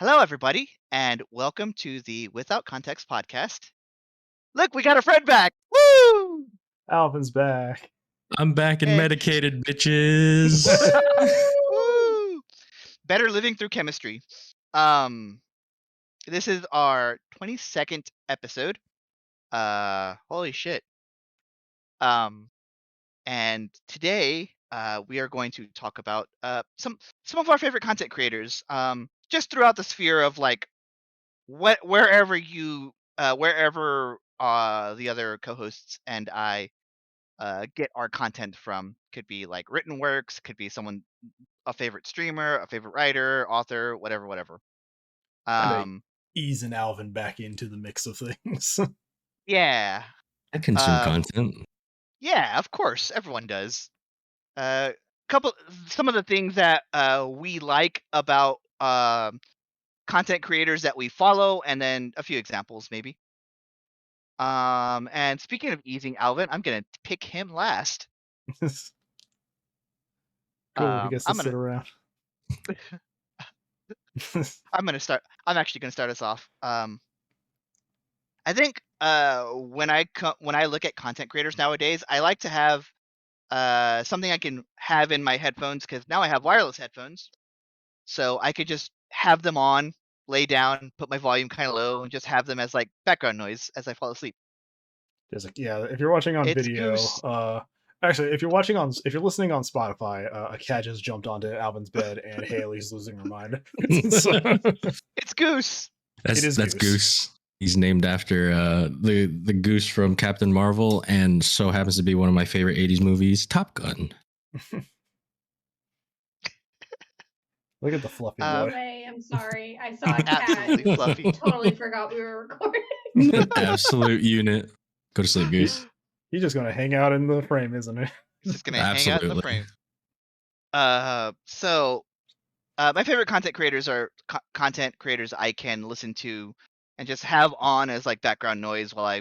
Hello, everybody, and welcome to the Without Context podcast. Look, we got a friend back. Woo! Alvin's back. I'm back and Hey. medicated, bitches. Woo! Better living through chemistry. This is our 22nd episode. Holy shit. And today, we are going to talk about some of our favorite content creators. Just throughout the sphere of like wherever the other co-hosts and I get our content from. Could be like written works, could be a favorite streamer, a favorite writer, author, whatever. Easing Alvin back into the mix of things. Yeah. I consume content. Yeah, of course, everyone does. Some of the things that we like about content creators that we follow, and then a few examples maybe. And speaking of easing Alvin, I'm gonna pick him last. Cool, he gets to I'm sit gonna around. I'm actually gonna start us off. I think when I look at content creators nowadays, I like to have something I can have in my headphones, because now I have wireless headphones, so I could just have them on, lay down, put my volume kind of low, and just have them as like background noise as I fall asleep. If you're watching on It's video, Goose. actually, if you're listening on Spotify, a cat just jumped onto Alvin's bed and Haley's losing her mind. It's Goose. That's Goose. He's named after the Goose from Captain Marvel, and so happens to be one of my favorite 80s movies, Top Gun. Look at the fluffy boy. Ray, I'm sorry. I saw a cat. Absolutely fluffy. Totally forgot we were recording. Absolute unit. Go to sleep, Goose. He's just going to hang out in the frame, isn't he? He's just going to hang out in the frame. So my favorite content creators are content creators I can listen to and just have on as like background noise while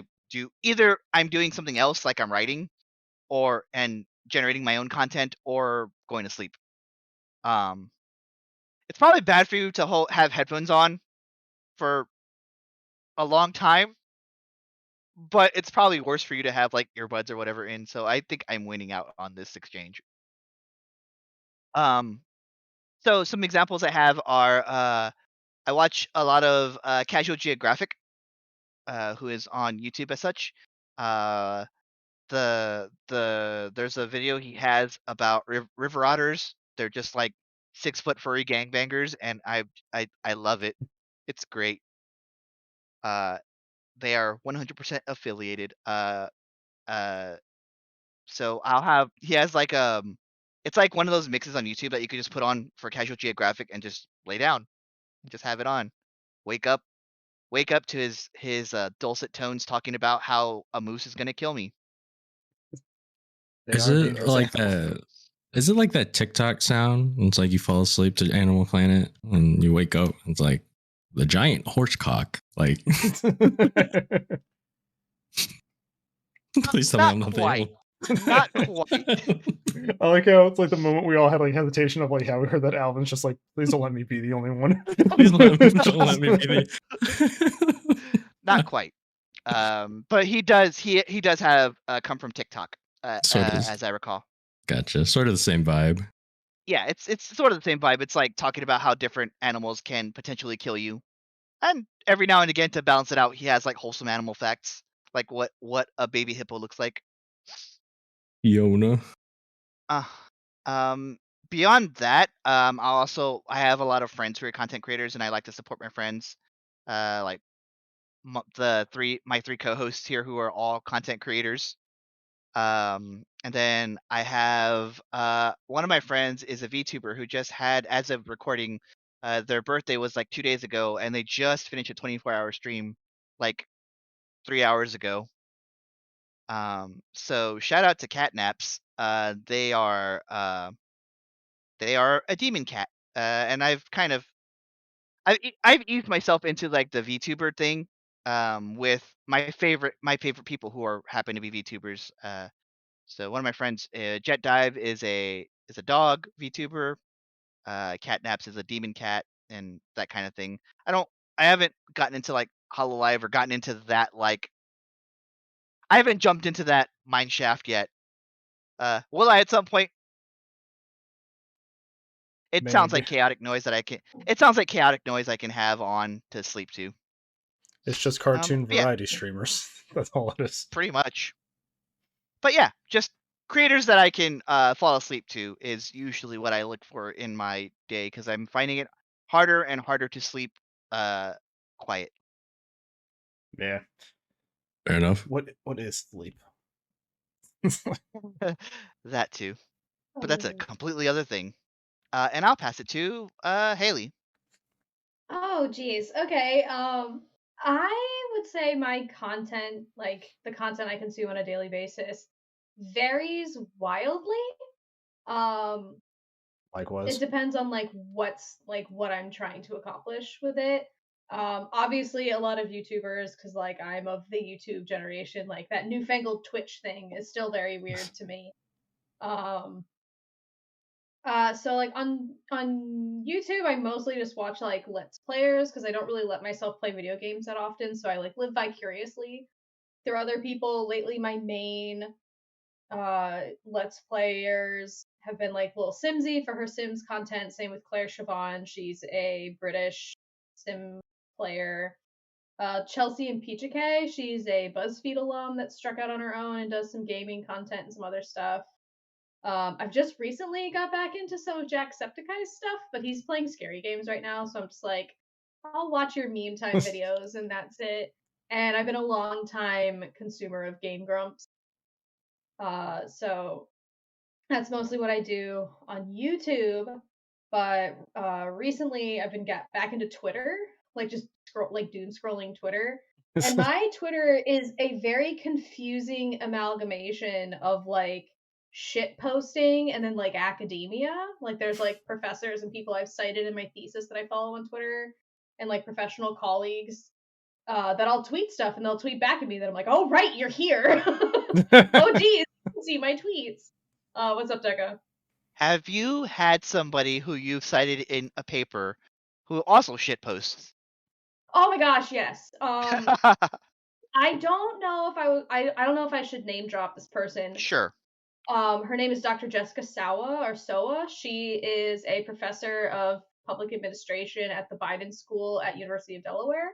I'm doing something else, like I'm writing and generating my own content, or going to sleep. It's probably bad for you to have headphones on for a long time, but it's probably worse for you to have like earbuds or whatever in. So I think I'm winning out on this exchange. So some examples I have are I watch a lot of Casual Geographic, who is on YouTube as such. There's a video he has about river otters. They're just like 6-foot furry gangbangers, and I love it. It's great. They are 100% affiliated. So he has like it's like one of those mixes on YouTube that you could just put on for Casual Geographic and just lay down, and just have it on. Wake up to his dulcet tones talking about how a moose is gonna kill me. Is it like that TikTok sound? It's like you fall asleep to Animal Planet and you wake up. It's like the giant horse cock. Like, please tell me I'm not quite. Not quite. I like how it's like the moment we all had like hesitation of like how we heard that Alvin's just like, please don't let me be the only one. Please don't let me be the. Not quite. But he does have come from TikTok, as I recall. Gotcha. Sort of the same vibe. Yeah, it's sort of the same vibe. It's like talking about how different animals can potentially kill you, and every now and again, to balance it out, he has like wholesome animal facts, like what a baby hippo looks like. Yona. Beyond that, I have a lot of friends who are content creators, and I like to support my friends. Like my three co-hosts here, who are all content creators. And then I have one of my friends is a VTuber who just had, as of recording, their birthday was like 2 days ago, and they just finished a 24-hour stream like 3 hours ago. So shout out to Catnaps. They are a demon cat, and I've eased myself into like the VTuber thing, with my favorite people who happen to be VTubers. So one of my friends, Jet Dive, is a dog VTuber. Catnaps is a demon cat. and that kind of thing. I haven't gotten into like Hololive or gotten into that like I haven't jumped into that mine shaft yet. Will I at some point? It sounds Maybe. like chaotic noise that I can. It sounds like chaotic noise I can have on to sleep to. It's just cartoon Yeah, variety streamers. That's all it is. pretty much. But yeah, just creators that I can fall asleep to is usually what I look for in my day because I'm finding it harder and harder to sleep quiet. Yeah. Fair enough. What is sleep? That too, but that's a completely other thing. And I'll pass it to Haley. Oh, geez. Okay. I would say my content, like the content I consume on a daily basis, varies wildly. Um, Likewise. it depends on what I'm trying to accomplish with it. Obviously a lot of YouTubers, because like I'm of the YouTube generation, like that newfangled Twitch thing is still very weird to me. Um, so like on YouTube, I mostly just watch like Let's Players because I don't really let myself play video games that often. So I like live vicariously through other people. Lately, my main Let's Players have been like Lil Simsy for her Sims content. Same with Claire Siobhan. She's a British Sim player. Chelsea and Peachake, she's a BuzzFeed alum that struck out on her own and does some gaming content and some other stuff. I've just recently got back into some of Jacksepticeye's stuff, but he's playing scary games right now, so I'm just like, I'll watch your meme time videos and that's it. And I've been a long time consumer of Game Grumps. So that's mostly what I do on YouTube. But recently I've been back into Twitter, like just doom scrolling Twitter. And my Twitter is a very confusing amalgamation of like shit posting and then like academia. Like there's like professors and people I've cited in my thesis that I follow on Twitter and like professional colleagues that I'll tweet stuff and they'll tweet back at me that I'm like, oh right, you're here. Oh geez, you can see my tweets. What's up, Deca? Have you had somebody who you've cited in a paper who also shit posts? Oh my gosh, yes. I don't know if I don't know if I should name drop this person. Sure. Her name is Dr. Jessica Sawa or Soa. She is a professor of public administration at the Biden School at University of Delaware.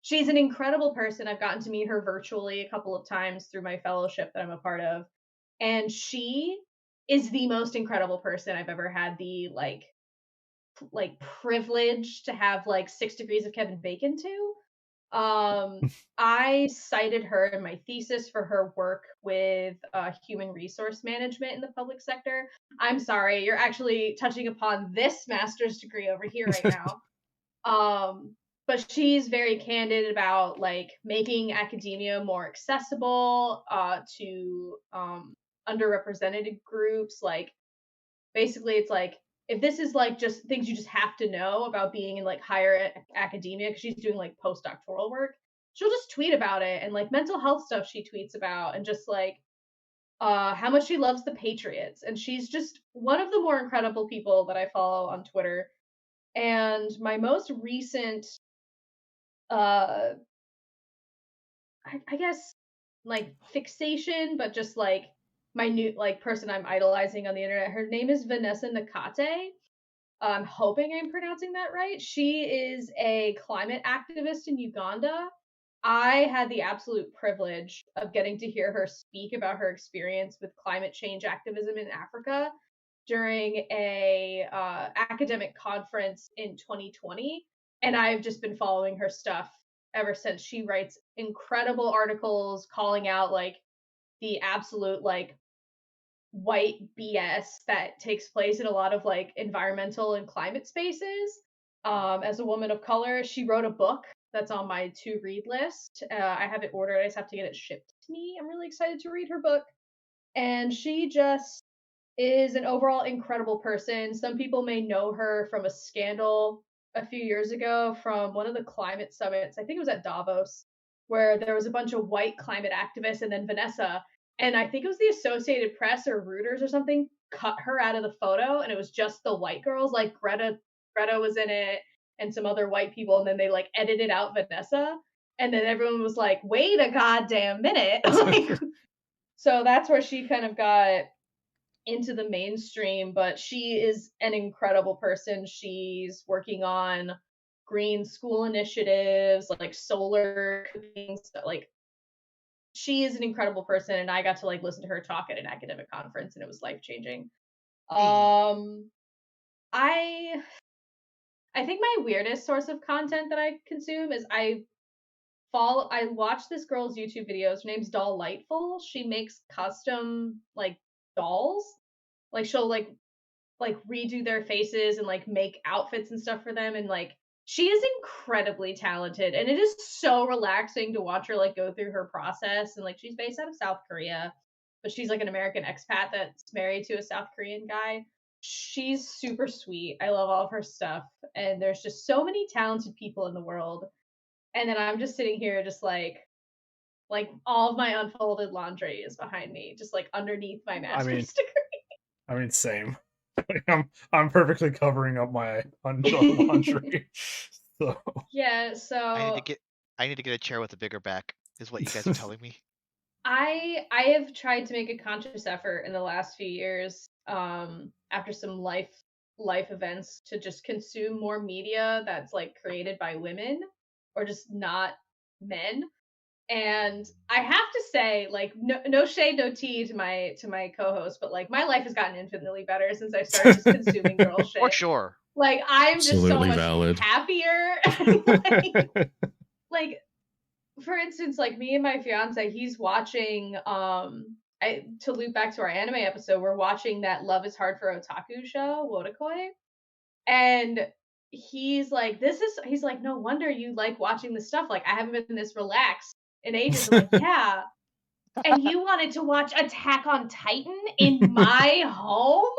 She's an incredible person. I've gotten to meet her virtually a couple of times through my fellowship that I'm a part of. And she is the most incredible person I've ever had the like privilege to have like 6 degrees of Kevin Bacon to. I cited her in my thesis for her work with human resource management in the public sector. I'm sorry, you're actually touching upon this master's degree over here right now. But she's very candid about like making academia more accessible to underrepresented groups. Like basically, it's like if this is like just things you just have to know about being in like higher academia, because she's doing like postdoctoral work, she'll just tweet about it and like mental health stuff she tweets about and just like how much she loves the Patriots. And she's just one of the more incredible people that I follow on Twitter. And my most recent I guess like fixation, but just like my new like person I'm idolizing on the internet. Her name is Vanessa Nakate. I'm hoping I'm pronouncing that right. She is a climate activist in Uganda. I had the absolute privilege of getting to hear her speak about her experience with climate change activism in Africa during a academic conference in 2020, and I've just been following her stuff ever since. She writes incredible articles calling out like the absolute like white BS that takes place in a lot of like environmental and climate spaces. As a woman of color, she wrote a book that's on my to read list. I have it ordered. I just have to get it shipped to me. I'm really excited to read her book. And she just is an overall incredible person. Some people may know her from a scandal a few years ago from one of the climate summits. I think it was at Davos, where there was a bunch of white climate activists and then Vanessa, and I think it was the Associated Press or Reuters or something, cut her out of the photo, and it was just the white girls. Like Greta was in it, and some other white people, and then they like edited out Vanessa, and then everyone was like, wait a goddamn minute. So that's where she kind of got into the mainstream, but she is an incredible person. She's working on green school initiatives, like solar cooking stuff. Like, she is an incredible person, and I got to like listen to her talk at an academic conference, and it was life-changing. I think my weirdest source of content that I consume is I watch this girl's YouTube videos. Her name's Dolllightful. She makes custom like dolls. Like, she'll like redo their faces and like make outfits and stuff for them, and like she is incredibly talented, and it is so relaxing to watch her like go through her process. And like, she's based out of South Korea, but she's like an American expat that's married to a South Korean guy. She's super sweet. I love all of her stuff, and there's just so many talented people in the world. And then I'm just sitting here just like all of my unfolded laundry is behind me, just like underneath my master's degree. I mean, same. I'm perfectly covering up my undone laundry. So yeah, so I need to get a chair with a bigger back, is what you guys are telling me. I have tried to make a conscious effort in the last few years, after some life events, to just consume more media that's like created by women or just not men. And I have to say, like, no shade, no tea to my co-host, but like, my life has gotten infinitely better since I started just consuming girl shit. For sure. Like, I'm Absolutely just so much valid. happier. like, for instance, like me and my fiance, he's watching to loop back to our anime episode, we're watching that Love is Hard for Otaku show, Wotakoi. And he's like, no wonder you like watching this stuff. Like, I haven't been this relaxed in ages. I'm like, yeah. And you wanted to watch Attack on Titan in my home?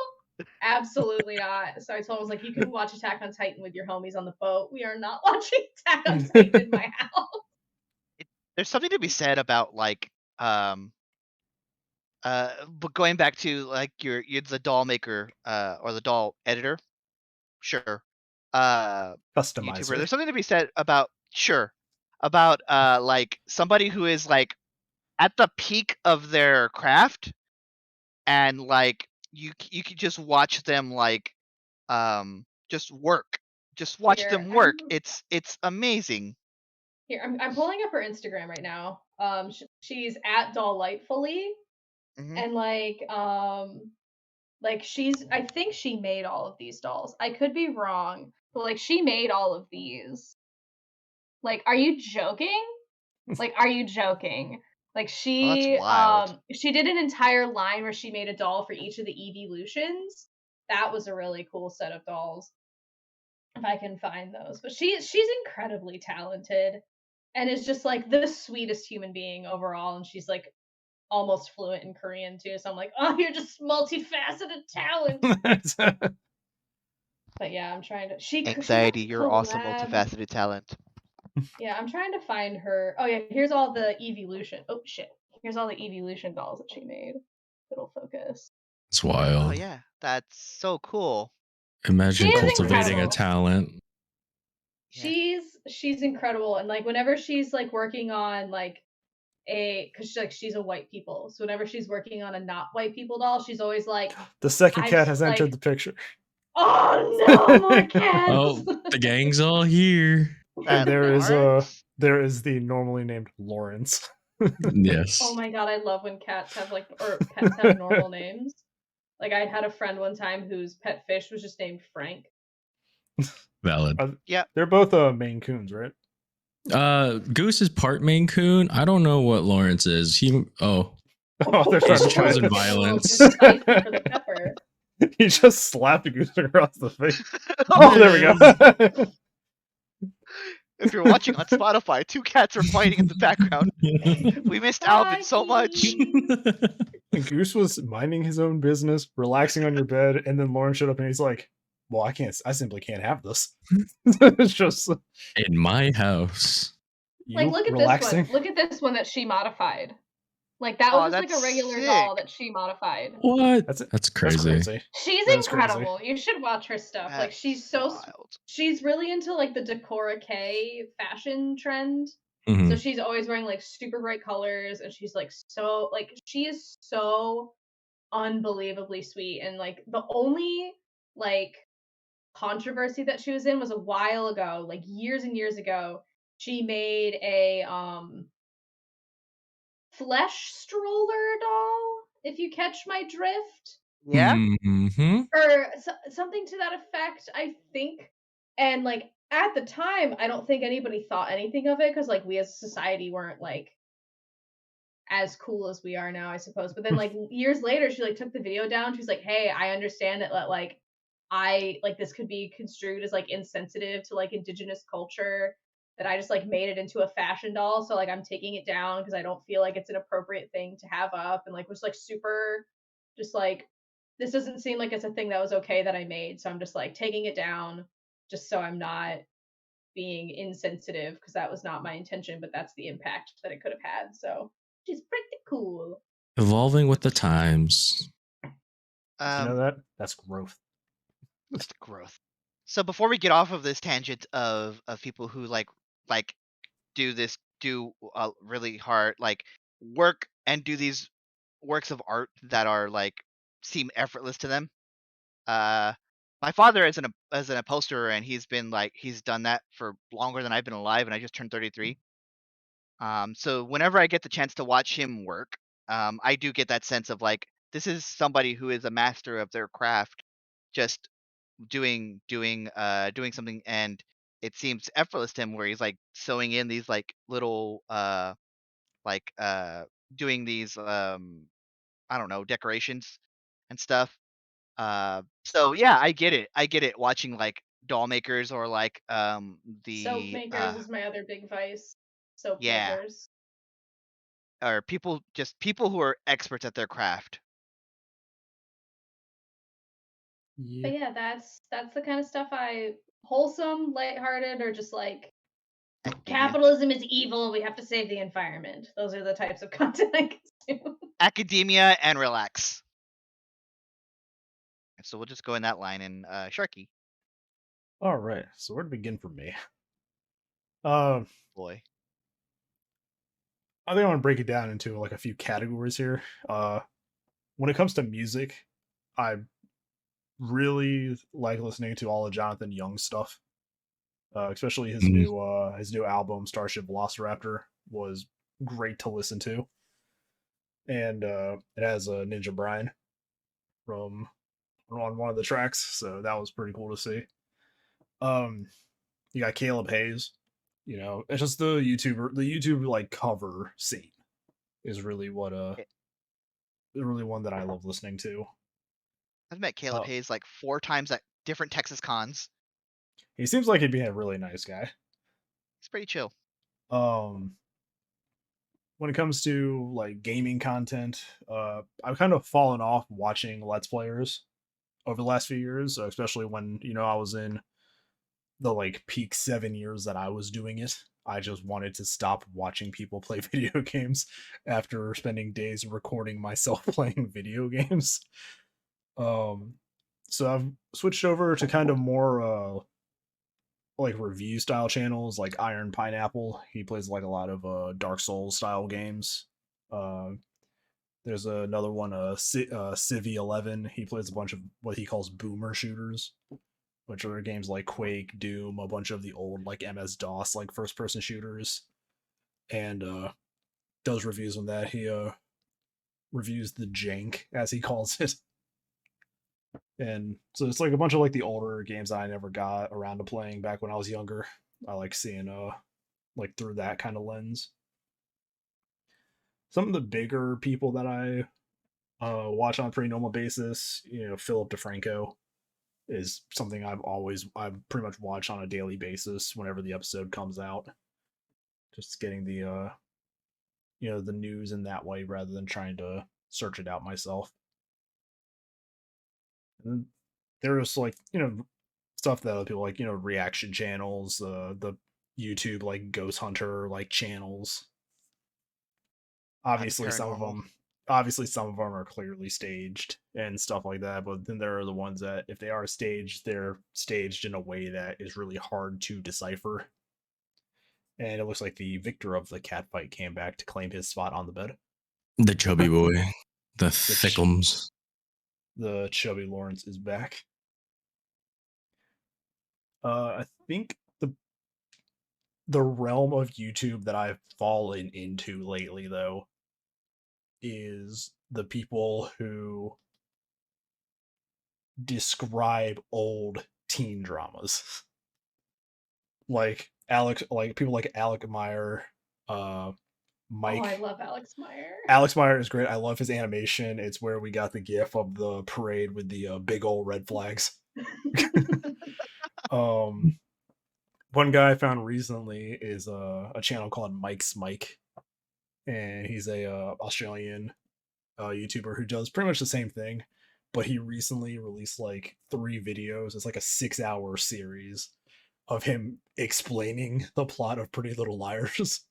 Absolutely not. So I told him, I was like, you can watch Attack on Titan with your homies on the boat. We are not watching Attack on Titan in my house. There's something to be said about like but going back to like you're the doll maker or the doll editor, sure. YouTuber. customizer. There's something to be said about like somebody who is like at the peak of their craft, and like you could just watch them like just work. Just watch them work. It's amazing. Here, I'm pulling up her Instagram right now. She's at Dolllightfully, and like she's, I think she made all of these dolls. I could be wrong, but like, she made all of these. Like, are you joking? Like, are you joking? Like, she she did an entire line where she made a doll for each of the evolutions. That was a really cool set of dolls, if I can find those. But she's incredibly talented, and is just like the sweetest human being overall. And she's like almost fluent in Korean too. So I'm like, oh, you're just multifaceted talent. But yeah, I'm trying to. Anxiety, you're awesome multifaceted talent. Yeah, I'm trying to find her. Oh yeah, here's all the evolution. Oh shit, here's all the evolution dolls that she made. It'll focus. It's wild. Oh yeah, that's so cool. Imagine cultivating a talent. She's incredible, and like whenever she's like working on like because she's a white people, so whenever she's working on a not white people doll, she's always like, the second cat has entered the picture. Oh no, more cats! Oh, the gang's all here. And there is the normally named Lawrence. Yes. Oh my god, I love when cats have pets have normal names. Like, I had a friend one time whose pet fish was just named Frank. Valid. Yeah, they're both Maine Coons, right? Goose is part Maine Coon. I don't know what Lawrence is. They're he's chosen violence. He just slapped Goose across the face. Oh, there we go. If you're watching on Spotify, two cats are fighting in the background. We missed Alvin so much. And Goose was minding his own business, relaxing on your bed, and then Lauren showed up and he's like, well, I simply can't have this. It's just in my house. Like, look at this one. Look at this one that she modified. Like, that was Oh, just, like, a that's regular sick. doll that she modified. What? That's it. That's That's crazy. crazy. She's That is crazy. incredible. You should watch her stuff. Like, That's wild. she's really into, like, the Decora K fashion trend. So Mhm. she's always wearing, like, super bright colors, and she's, like, so like, she is so unbelievably sweet, and, like, the only, like, controversy that she was in was a while ago, like, years and years ago. She made a, flesh stroller doll, if you catch my drift? Yeah? Mhm. Or something to that effect, I think. And like at the time, I don't think anybody thought anything of it because like we as a society weren't like as cool as we are now, I suppose. But then like years later, she like took the video down. She's like, "Hey, I understand that like I like this could be construed as like insensitive to like indigenous culture. That I just like made it into a fashion doll. So like I'm taking it down because I don't feel like it's an appropriate thing to have up." And like was like super, just like this doesn't seem like it's a thing that was okay that I made. So I'm just like taking it down, just so I'm not being insensitive because that was not my intention, but that's the impact that it could have had. So she's pretty cool. Evolving with the times. You know that? That's growth. That's the growth. So before we get off of this tangent of people who like do really hard like work and do these works of art that are like seem effortless to them. Uh, my father is an upholsterer, and he's done that for longer than I've been alive, and I just turned 33. So whenever I get the chance to watch him work, I do get that sense of like this is somebody who is a master of their craft, just doing something, and it seems effortless to him where he's like sewing in these like little like doing these I don't know, decorations and stuff. So yeah, I get it watching like doll makers or like Soap the makers is my other big vice. Soap yeah, makers. or people who are experts at their craft. Yeah. But yeah, that's the kind of stuff I wholesome, lighthearted, or just like Academia. capitalism is evil, we have to save the environment. Those are the types of content I consume. Academia and relax. And so we'll just go in that line and Sharky All right. So where to begin for me? Um, boy. I think I want to break it down into like a few categories here. When it comes to music, I really like listening to all of Jonathan Young's stuff. Especially Mhm. his new album Starship Velociraptor was great to listen to, and it has a Ninja Brian from on one of the tracks, so that was pretty cool to see. Um, you got Caleb Hayes. You know, it's just the YouTube like cover scene is really what Eh, really one that I love listening to. I've met Caleb Uh, Hayes like 4 times at different Texas cons. he seems like he'd be a really nice guy. It's pretty chill. Um, when it comes to like gaming content, I've kind of fallen off watching Let's Players over the last few years, especially when I was in the like peak 7 years that I was doing it. I just wanted to stop watching people play video games after spending days recording myself playing video games. Um, so I've switched over to kind of more like review style channels like Iron Pineapple. He plays like a lot of Dark Souls style games. Uh, there's another one, Civvy 11. He plays a bunch of what he calls boomer shooters, which are games like Quake, Doom, a bunch of the old like MS DOS like first person shooters, and does reviews on that. He reviews the jank as he calls it, and so it's like a bunch of like the older games that I never got around to playing back when I was younger. I like seeing like through that kind of lens. Some of the bigger people that I watch on a pretty normal basis, Philip DeFranco is something I pretty much watch on a daily basis whenever the episode comes out. Just getting the news in that way rather than trying to search it out myself. And there's like stuff that other people like, reaction channels, the YouTube like Ghost Hunter like channels. obviously paranormal. some of them are clearly staged and stuff like that, but then there are the ones that if they are staged, they're staged in a way that is really hard to decipher. And it looks like the victor of the cat fight came back to claim his spot on the bed. The chubby boy, the thickums. The chubby Lawrence is back. I think the realm of YouTube that I've fallen into lately, though, is the people who describe old teen dramas. Like people like Alec Meyer, Mike. Oh, I love Alex Meyer. Alex Meyer is great. I love his animation. It's where we got the gif of the parade with the big old red flags. One guy I found recently is a channel called Mike's Mike, and he's a Australian YouTuber who does pretty much the same thing, but he recently released like 3 videos. It's like a 6-hour series of him explaining the plot of Pretty Little Liars.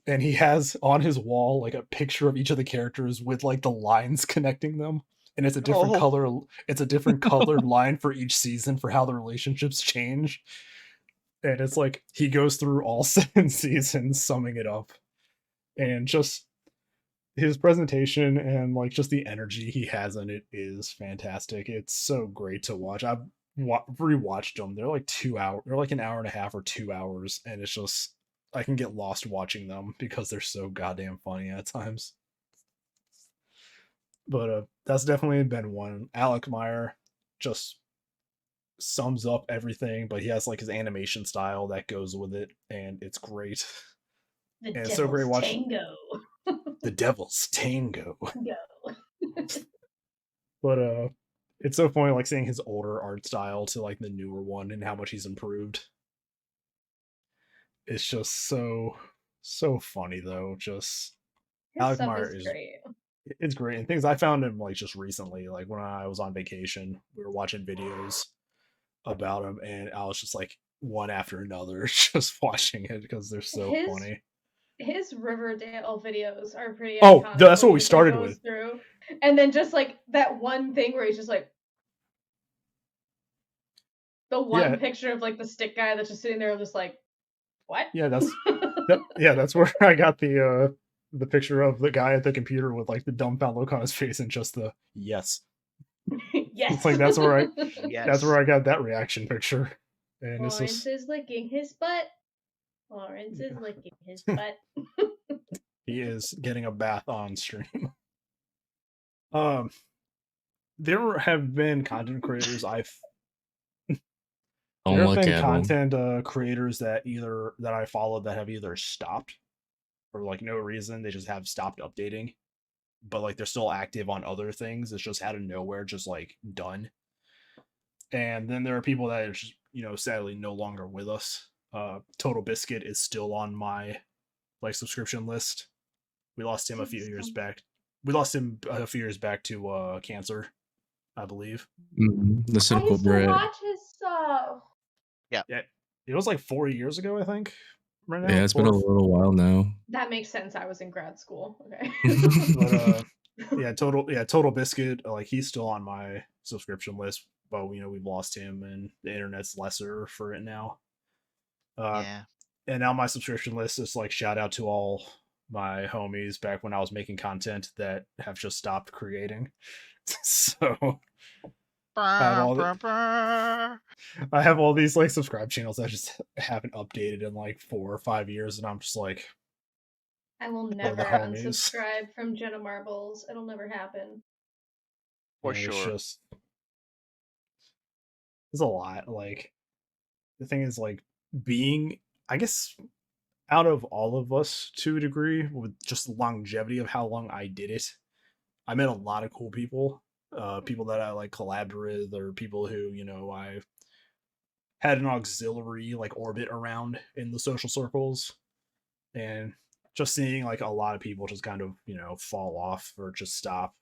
And he has on his wall like a picture of each of the characters with like the lines connecting them, and it's a different color. It's a different colored line for each season for how the relationships change. And it's like he goes through all 7 seasons, summing it up, and just his presentation and like just the energy he has in it is fantastic. It's so great to watch. I've rewatched them. They're like 2 hours. They're like an hour and a half or 2 hours, and it's just I can get lost watching them because they're so goddamn funny at times. But that's definitely been one. Alec Meyer just sums up everything, but he has like his animation style that goes with it, and it's great. The and it's so great watching Tango. The Devil's Tango. Go. But it's so funny like seeing his older art style to like the newer one and how much he's improved. It's just so funny though. Just His Alec stuff Meyer is great. It's great. And things I found him like just recently, like when I was on vacation, we were watching videos about him, and I was just like one after another, just watching it because they're so funny. His Riverdale videos are pretty. Oh, that's what we started with. Through. And then just like that one thing where he's just like the one picture of like the stick guy that's just sitting there, just like, what? Yeah, that's where I got the picture of the guy at the computer with like the dumbfound look on his face and just the yes. Yes. It's like that's where I got that reaction picture. And Lawrence is licking his butt. Lawrence is licking his butt. He is getting a bath on stream. There have been content creators creators that I followed that have either stopped for like no reason. They just have stopped updating, but like they're still active on other things. It's just out of nowhere, just like done. And then there are people that are just, sadly no longer with us. Total Biscuit is still on my like subscription list. We lost him a few years back. We lost him a few years back to cancer, I believe. The Cynical Bread. Watch his stuff. Yeah, it was like 4 years ago, I think. Right now. Yeah, it's been a little while now. That makes sense. I was in grad school. Okay. But Total Biscuit, like he's still on my subscription list, but we've lost him, and the internet's lesser for it now. And now my subscription list is like shout out to all my homies back when I was making content that have just stopped creating. So I have all these like subscribe channels that I just haven't updated in like 4 or 5 years, and I'm just like, I will never unsubscribe from Jenna Marbles. It'll never happen. For sure. It's a lot. Like the thing is, like being, I guess, out of all of us to a degree, with just the longevity of how long I did it, I met a lot of cool people. People that I like collabed with, or people who I had an auxiliary like orbit around in the social circles, and just seeing like a lot of people just kind of fall off or just stop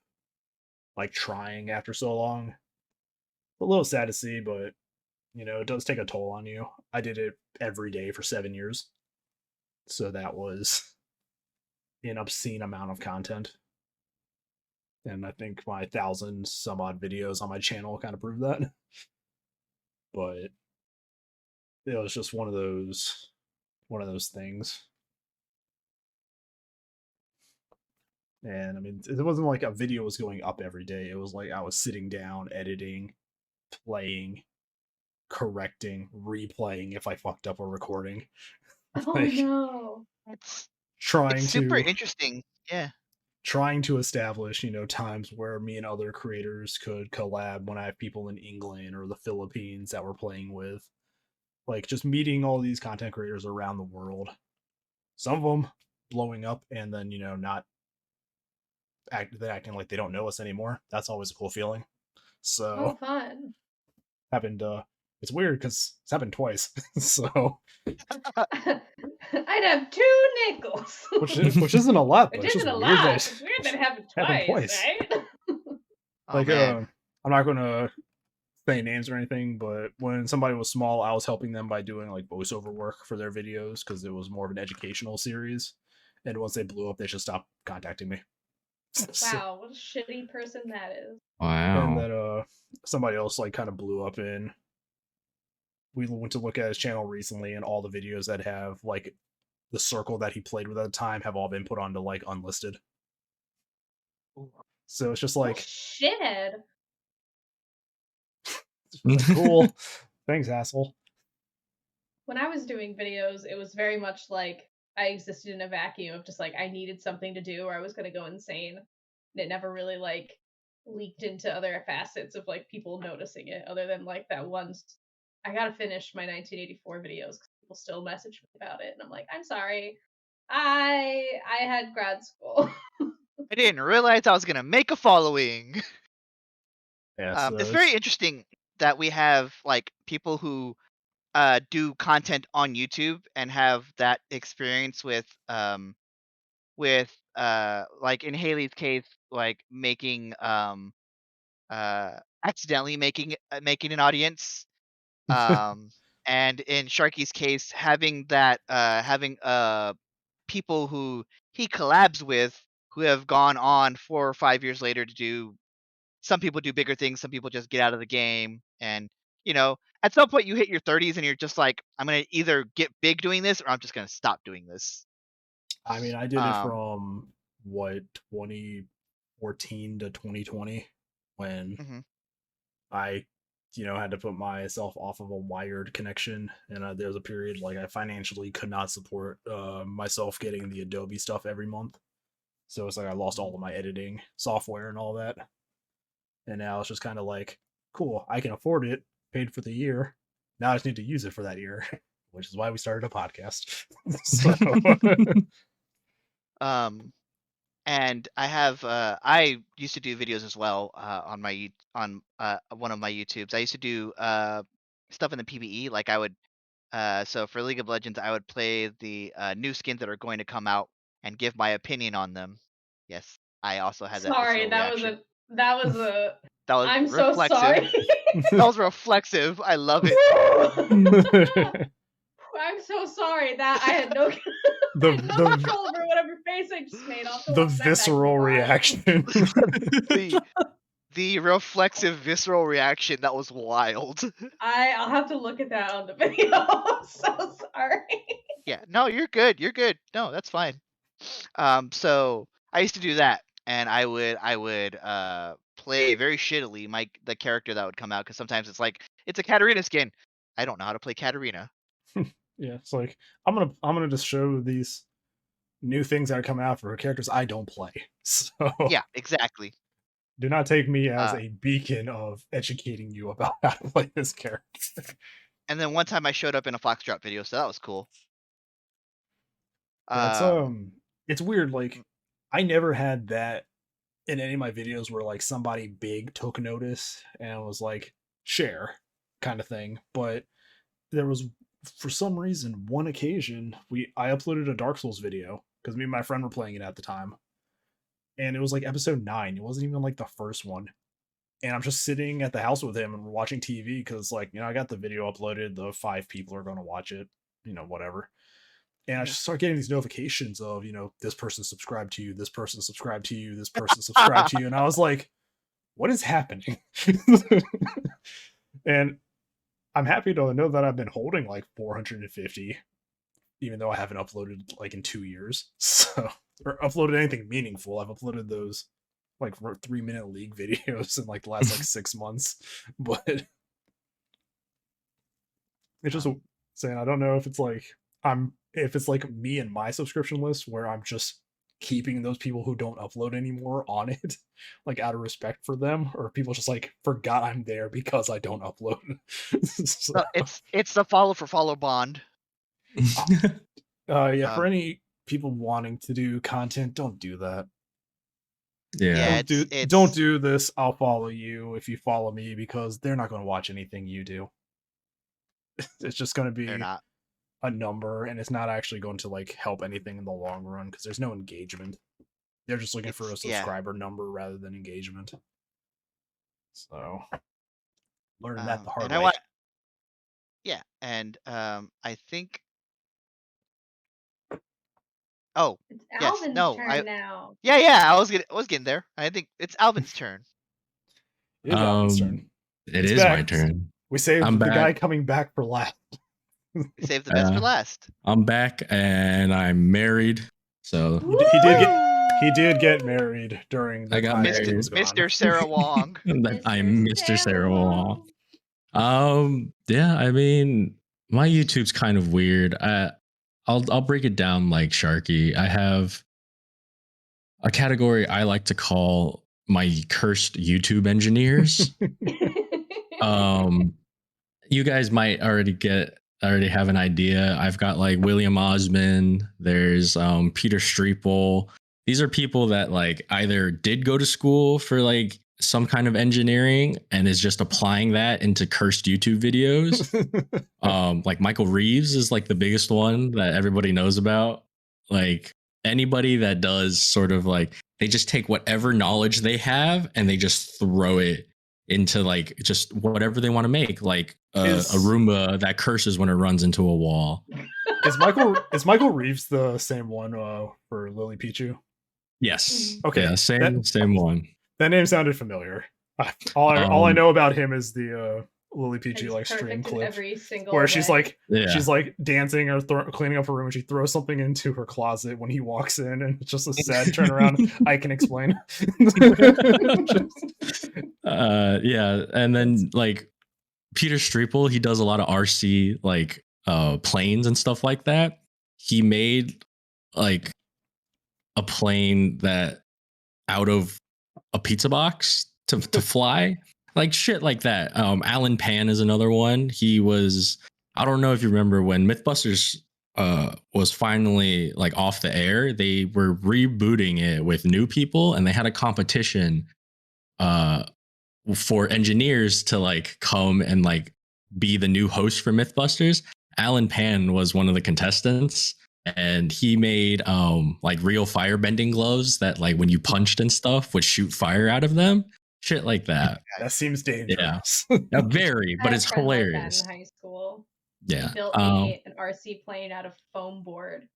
like trying after so long. A little sad to see, but it does take a toll on you. I did it every day for 7 years, so that was an obscene amount of content. And I think my 1,000 some odd videos on my channel kind of prove that. But it was just one of those things. And I mean, it wasn't like a video was going up every day. It was like I was sitting down, editing, playing, correcting, replaying if I fucked up a recording. Oh Like, no. It's trying super to interesting. Yeah. trying to establish, times where me and other creators could collab when I have people in England or the Philippines that we're playing with. Like just meeting all these content creators around the world. Some of them blowing up and then, not acting like they don't know us anymore. That's always a cool feeling. Oh, So fun. happened it's weird because it's happened twice. So I'd have 2 nickels. which isn't a lot, but Which it's just isn't a weird lot. that It's weird that it happened happened twice, twice. right? Oh Like man. I'm not gonna say names or anything, but when somebody was small, I was helping them by doing like voiceover work for their videos because it was more of an educational series. And once they blew up, they just stopped contacting me. So, Wow, what a shitty person that is. and Wow. then somebody else like kind of blew up in. We went to look at his channel recently, and all the videos that have like the circle that he played with at the time have all been put onto like unlisted. So it's just What a like, shithead. it's just like cool. Thanks, asshole. When I was doing videos, it was very much like I existed in a vacuum of just like I needed something to do or I was gonna go insane. And it never really like leaked into other facets of like people noticing it, other than like that once I gotta finish my 1984 videos because people still message me about it, and I'm like, I'm sorry, I had grad school. I didn't realize I was gonna make a following. Yeah, It's so very interesting that we have like people who do content on YouTube and have that experience with like in Haley's case, like making accidentally making an audience. And in Sharky's case, having that having people who he collabs with who have gone on 4 or 5 years later to do. Some people do bigger things, some people just get out of the game, and at some point you hit your 30s and you're just like, I'm gonna either get big doing this or I'm just gonna stop doing this. I mean, I did it Um, from what 2014 to 2020 when mhm. I, had to put myself off of a wired connection, and there was a period like I financially could not support myself getting the Adobe stuff every month. So it's like I lost all of my editing software and all that, and now it's just kind of like, cool, I can afford it, paid for the year. Now I just need to use it for that year, which is why we started a podcast. So And I used to do videos as well on on one of my YouTubes. I used to do stuff in the PvE. Like I would so for League of Legends, I would play the new skins that are going to come out and give my opinion on them. Yes, I also had that Sorry, visceral reaction. that was a That was I'm so reflexive. sorry. That was reflexive. I love it. I'm so sorry that I had no the no control over whatever face I just made off the visceral reaction. The reflexive visceral reaction, that was wild. I'll have to look at that on the video. I'm so sorry. Yeah, no, you're good. You're good. No, that's fine. So I used to do that, and I would play very shittily the character that would come out, because sometimes it's like it's a Katarina skin. I don't know how to play Katarina. Yeah, it's like I'm gonna just show these new things that are coming out for characters I don't play. So Yeah, exactly. do not take me as Uh, a beacon of educating you about how to play this character. and then one time I showed up in a Foxtrot video, so that was cool. Yeah, it's weird. Like Mm. I never had that in any of my videos where like somebody big took notice and was like share kind of thing. But there was, for some reason, one occasion I uploaded a Dark Souls video because me and my friend were playing it at the time, and it was like episode 9. It wasn't even like the first one. And I'm just sitting at the house with him and we're watching TV because, like, I got the video uploaded. The 5 people are going to watch it, whatever. And I just start getting these notifications of, this person subscribed to you, this person subscribed to you, this person subscribed to you. And I was like, what is happening? And I'm happy to know that I've been holding like 450, even though I haven't uploaded like in 2 years. So, or uploaded anything meaningful. I've uploaded those like 3-minute League videos in like the last like 6 months. But it's just saying, I don't know if it's like me and my subscription list where I'm just keeping those people who don't upload anymore on it, like out of respect for them, or people just like forgot I'm there because I don't upload. So, it's the follow for follow bond. For any people wanting to do content, don't do that. Yeah, don't do this. I'll follow you if you follow me, because they're not going to watch anything you do. It's just going to be a number, and it's not actually going to like help anything in the long run because there's no engagement. They're just looking for a subscriber number rather than engagement. So learning that the hard way. And I think. Oh, it's Alvin's turn now. Yeah. I was getting there. I think it's Alvin's turn. It is Alvin's turn. It is my turn. We saved the guy coming back for last. We saved the best for last. I'm back and I'm married. So he did get married during the time Mr. Sarah Wong. I'm Mr. Sarah Wong. Yeah, I mean, my YouTube's kind of weird. I'll break it down like Sharky. I have a category I like to call my cursed YouTube engineers. You guys might already have an idea. I've got like William Osmond. There's Peter Streeple. These are people that like either did go to school for like some kind of engineering and is just applying that into cursed YouTube videos. Like Michael Reeves is like the biggest one that everybody knows about. Like anybody that does sort of like, they just take whatever knowledge they have and they just throw it into like just whatever they want to make, like a Roomba that curses when it runs into a wall. Is Michael Reeves the same one for Lily Pichu? Yes. Okay. Yeah, same one. That name sounded familiar. All I know about him is the Lily Pichu like stream clip where she's like dancing or cleaning up her room and she throws something into her closet when he walks in, and it's just a sad turnaround. I can explain. Yeah, and then like Peter Streeple, he does a lot of RC like planes and stuff like that. He made like a plane that out of a pizza box to fly, like shit like that. Alan Pan is another one. He was, I don't know if you remember when Mythbusters was finally like off the air, they were rebooting it with new people and they had a competition for engineers to like come and like be the new host for Mythbusters. Alan Pan was one of the contestants. And he made like real firebending gloves that like when you punched and stuff would shoot fire out of them. Shit like that. That seems dangerous. Yeah, very, but it's hilarious. Like that in high school. Yeah. He built me an RC plane out of foam board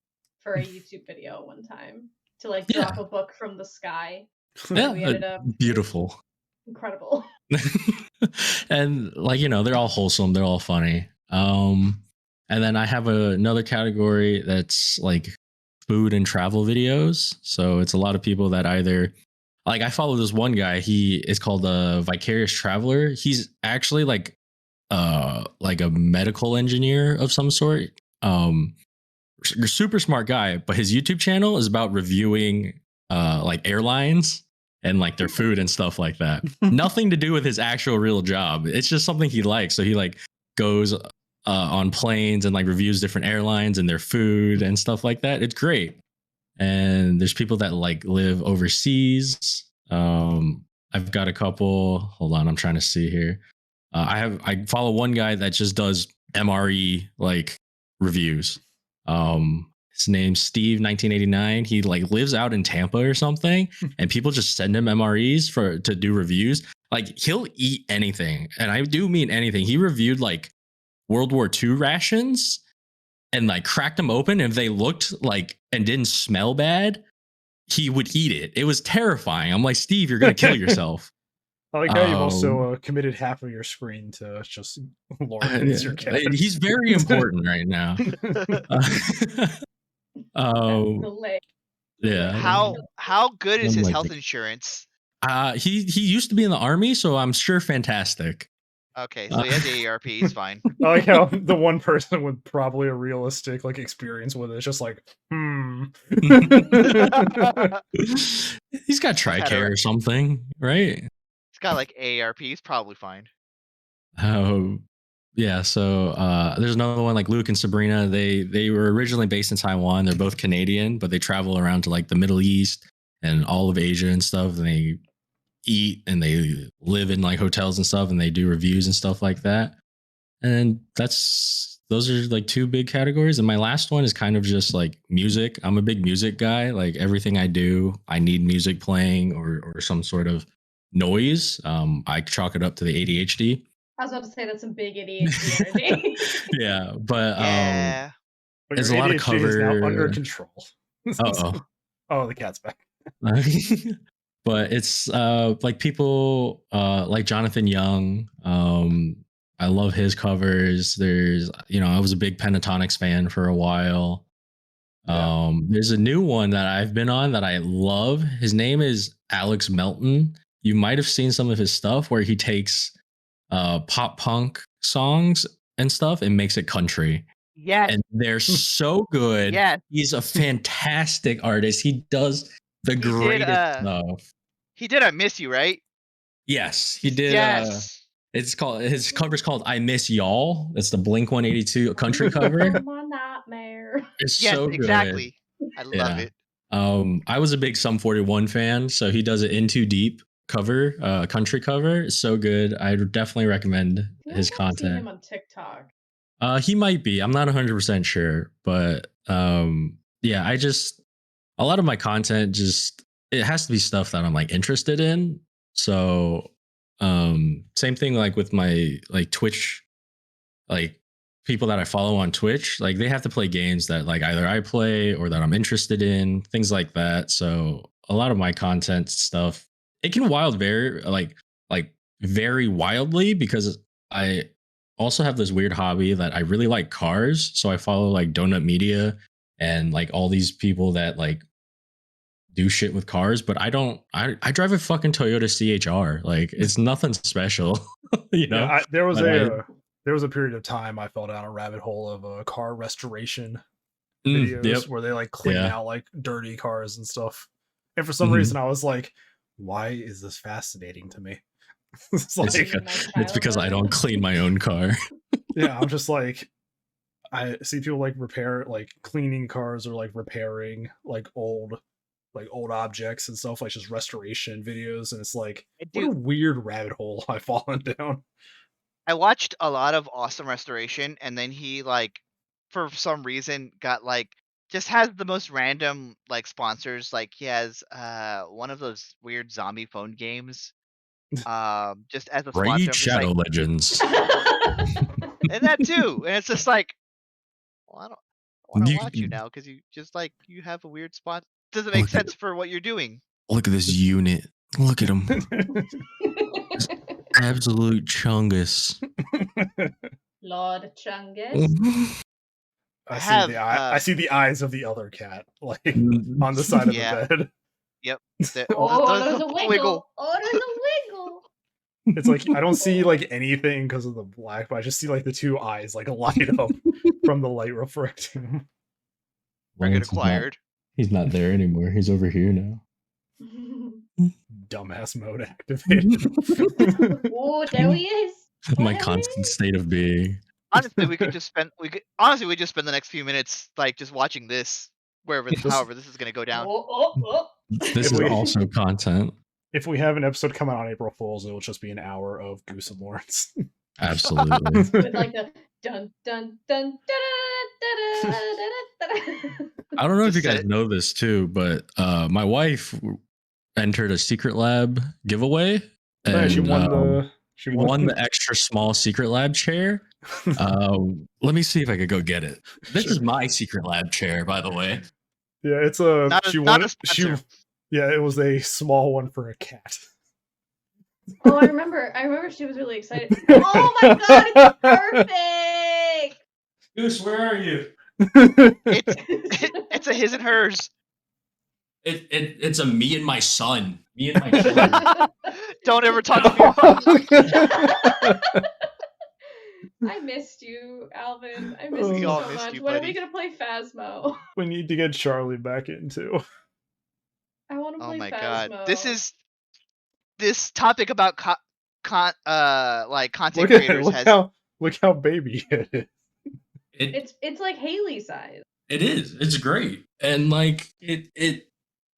for a YouTube video one time to like drop a book from the sky. Yeah, we ended up beautiful. Incredible. And like, you know, they're all wholesome, they're all funny. And then I have another category that's like food and travel videos. So it's a lot of people that either like, I follow this one guy. He is called a Vicarious Traveler. He's actually like a medical engineer of some sort. Super smart guy, but his YouTube channel is about reviewing like airlines and like their food and stuff like that. Nothing to do with his actual real job. It's just something he likes. So he like goes on planes and like reviews different airlines and their food and stuff like that. It's great. And there's people that like live overseas. I've got a couple. Hold on, I'm trying to see here. I follow one guy that just does MRE like reviews. His name's Steve 1989. He like lives out in Tampa or something, and people just send him MREs to do reviews. Like he'll eat anything, and I do mean anything. He reviewed like World War II rations and like cracked them open. If they looked like and didn't smell bad, he would eat it. It was terrifying. I'm like, Steve, you're gonna kill yourself. I like how you've also committed half of your screen to just Lauren as your cat. He's very important right now. Yeah. How good is his health insurance? He used to be in the army, so I'm sure fantastic. Okay, so he has AARP. He's fine. I like how the one person with probably a realistic like experience with it is just like, He's got TRICARE or something, right? He's got like AARP. He's probably fine. Oh, yeah. So there's another one like Luke and Sabrina. They were originally based in Taiwan. They're both Canadian, but they travel around to like the Middle East and all of Asia and stuff. And they eat and they live in like hotels and stuff, and they do reviews and stuff like that. And those are like two big categories. And my last one is kind of just like music. I'm a big music guy. Like everything I do, I need music playing or some sort of noise. I chalk it up to the ADHD. I was about to say that's some big ADHD energy. Yeah, but but there's a lot of cover is now under control. Oh, the cat's back. But it's like people like Jonathan Young. I love his covers. There's, I was a big Pentatonics fan for a while. There's a new one that I've been on that I love. His name is Alex Melton. You might have seen some of his stuff where he takes pop punk songs and stuff and makes it country. Yes. And they're so good. Yes. He's a fantastic artist. He does the greatest stuff. He did I Miss You, right? Yes, he did. Yes. His cover's called I Miss Y'all. It's the Blink 182 country cover. My nightmare. It's so good. Exactly. I love it. I was a big Sum 41 fan, so he does it In Too Deep cover, country cover. It's so good. I would definitely recommend his content. Seen him on TikTok. He might be. I'm not 100% sure, but yeah, a lot of my content it has to be stuff that I'm like interested in. So same thing like with my like Twitch, like people that I follow on Twitch, like they have to play games that like either I play or that I'm interested in, things like that. So a lot of my content stuff, it can very wildly, because I also have this weird hobby that I really like cars. So I follow like Donut Media and like all these people that like do shit with cars, but I drive a fucking Toyota CHR. Like it's nothing special, you know. Yeah, there was a period of time I fell down a rabbit hole of car restoration videos where they like clean out like dirty cars and stuff. And for some reason I was like, why is this fascinating to me? It's because I don't clean my own car. Yeah, I'm just like, I see people like cleaning cars or like repairing like old objects and stuff, like just restoration videos, and it's like, what a weird rabbit hole I've fallen down. I watched a lot of awesome restoration, and then he like for some reason got like just has the most random like sponsors. Like he has one of those weird zombie phone games just as a sponsor. Raid Shadow Legends. And that too. And it's just like, well, I don't want to watch you now because you just like you have a weird spot. Doesn't make sense for what you're doing. Look at this unit. Look at him. Absolute chungus. Lord Chungus. I see the eyes of the other cat, like on the side of the bed. Yep. There's a wiggle. Oh, there's a wiggle. It's like I don't see like anything because of the black, but I just see like the two eyes like light up from the light refracting. Get acquired. He's not there anymore. He's over here now. Dumbass mode activated. Oh, there he is. My constant state of being. Honestly, we just spend the next few minutes like just watching this however this is gonna go down. This is also content. If we have an episode come out on April Fool's, it will just be an hour of Goose and Lawrence. Absolutely. With like the dun dun dun dun. I don't know if you guys know this too, but my wife entered a Secret Lab giveaway. And, she She won the extra small secret lab chair. Let me see if I could go get it. This Sure. is my secret lab chair, by the way. Yeah, it's a Not she a wanted sponsor. yeah, it was a small one for a cat. Oh, I remember she was really excited. Oh my god, it's perfect. Goose, where are you? It's a his and hers. It's a me and my son. Me and my children. Don't ever talk to me about I missed you, Alvin. I missed We you all so missed much. you, When are we buddy. gonna play Phasmo? We need to get Charlie back in too. I want to Oh play my Phasmo. god. This topic about content Look at creators look how baby it is. It's like Haley size. It is. It's great. And like it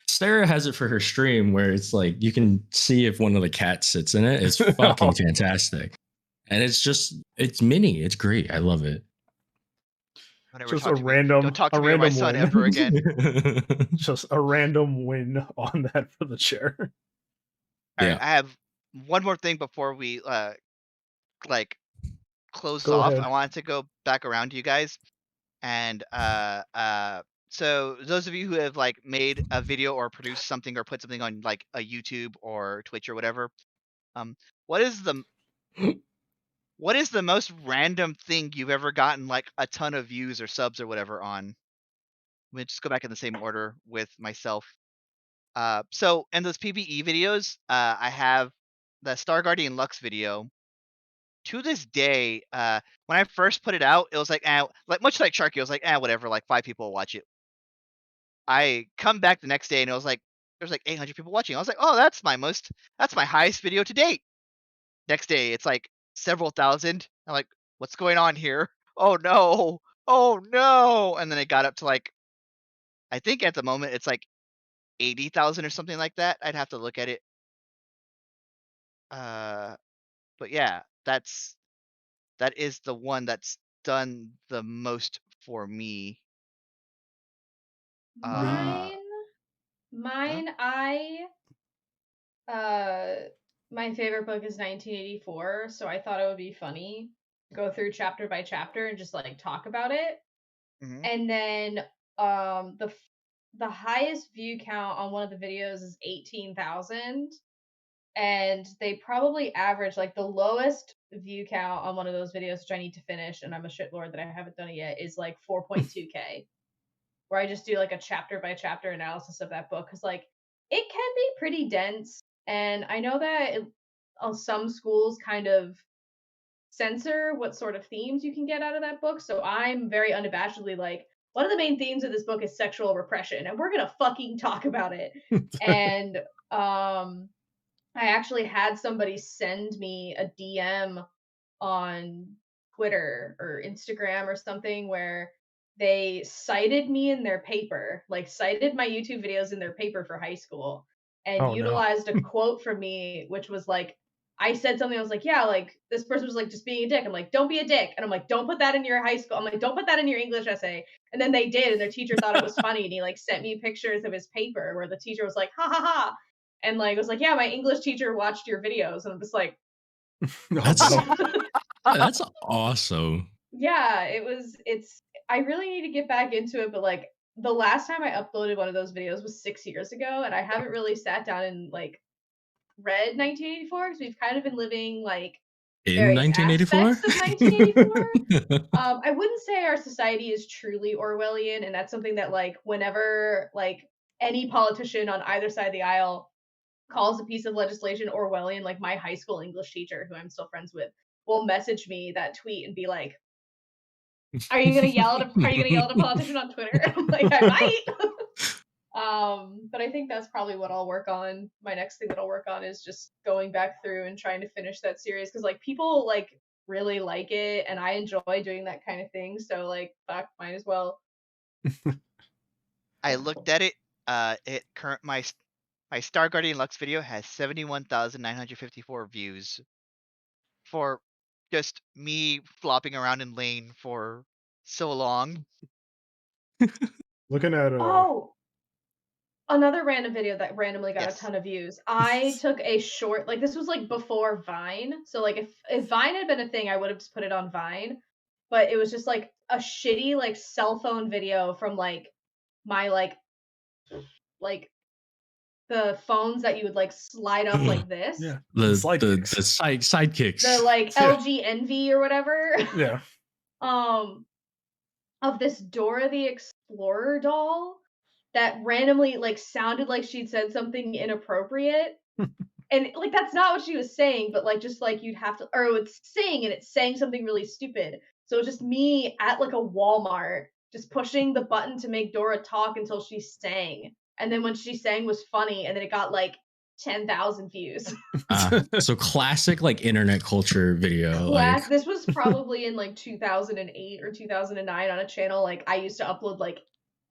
Sarah has it for her stream where it's like you can see if one of the cats sits in it. It's fucking fantastic. And it's mini. It's great. I love it. Just Don't talk to me or my son win. ever again. Just a random win on that for the chair. All Yeah. right, I have one more thing before we close Go off. ahead. I wanted to go back around to you guys, and so those of you who have like made a video or produced something or put something on like a YouTube or Twitch or whatever, what is the most random thing you've ever gotten like a ton of views or subs or whatever on? Let me just go back in the same order with myself. So in those PvE videos, I have the Star Guardian Lux video. To this day, when I first put it out, it was like, like much like Sharky, it was like, whatever, like 5 people will watch it. I come back the next day and it was like, there's like 800 people watching. I was like, oh, that's my highest video to date. Next day, it's like several thousand. I'm like, what's going on here? Oh no, oh no. And then it got up to like, I think at the moment it's like 80,000 or something like that. I'd have to look at it. But yeah, that is the one that's done the most for me. Mine, my favorite book is 1984, so I thought it would be funny to go through chapter by chapter and just like talk about it. Mhm. And then the highest view count on one of the videos is 18,000, and they probably average like the lowest view count on one of those videos, which I need to finish, and I'm a shitlord that I haven't done it yet, is like 4.2k, where I just do like a chapter by chapter analysis of that book, because like it can be pretty dense, and I know that some schools kind of censor what sort of themes you can get out of that book, so I'm very unabashedly like, one of the main themes of this book is sexual repression, and we're gonna fucking talk about it. And I actually had somebody send me a DM on Twitter or Instagram or something where they cited me in their paper, like cited my YouTube videos in their paper for high school, and Oh, no. utilized a quote from me, which was like, I said something, I was like, yeah, like this person was like just being a dick. I'm like, don't be a dick. And I'm like, don't put that in your high school. I'm like, don't put that in your English essay. And then they did, and their teacher thought it was funny, and he like sent me pictures of his paper where the teacher was like, ha ha ha. And like was like, yeah, my English teacher watched your videos, and I'm just like, That's awesome. yeah, I really need to get back into it, but like the last time I uploaded one of those videos was 6 years ago, and I haven't really sat down and like read 1984 because we've kind of been living like In various 1984? aspects of 1984. I wouldn't say our society is truly Orwellian, and that's something that like whenever like any politician on either side of the aisle calls a piece of legislation Orwellian, like my high school English teacher, who I'm still friends with, will message me that tweet and be like, are you gonna yell at a politician on Twitter? I'm like, I might. But I think that's probably what I'll work on. My next thing that I'll work on is just going back through and trying to finish that series, because like people like really like it, and I enjoy doing that kind of thing. So like, fuck, might as well. I looked at it. My Star Guardian Lux video has 71,954 views for just me flopping around in lane for so long. Looking at Oh, Another random video that randomly got a Yes. ton of views. I took a short, like this was like before Vine. So like if Vine had been a thing, I would have just put it on Vine. But it was just like a shitty like cell phone video from like my like the phones that you would like slide up like this. Yeah. The Sidekicks. sidekicks. The like Yeah. LG Envy or whatever. Yeah. Of this Dora the Explorer doll that randomly like sounded like she'd said something inappropriate. And like that's not what she was saying, but like just like you'd have to, or it would sing and it's saying something really stupid. So it's just me at like a Walmart just pushing the button to make Dora talk until she sang. And then when she sang was funny, and then it got like 10,000 views. So classic like internet culture video. Like This was probably in like 2008 or 2009 on a channel like I used to upload like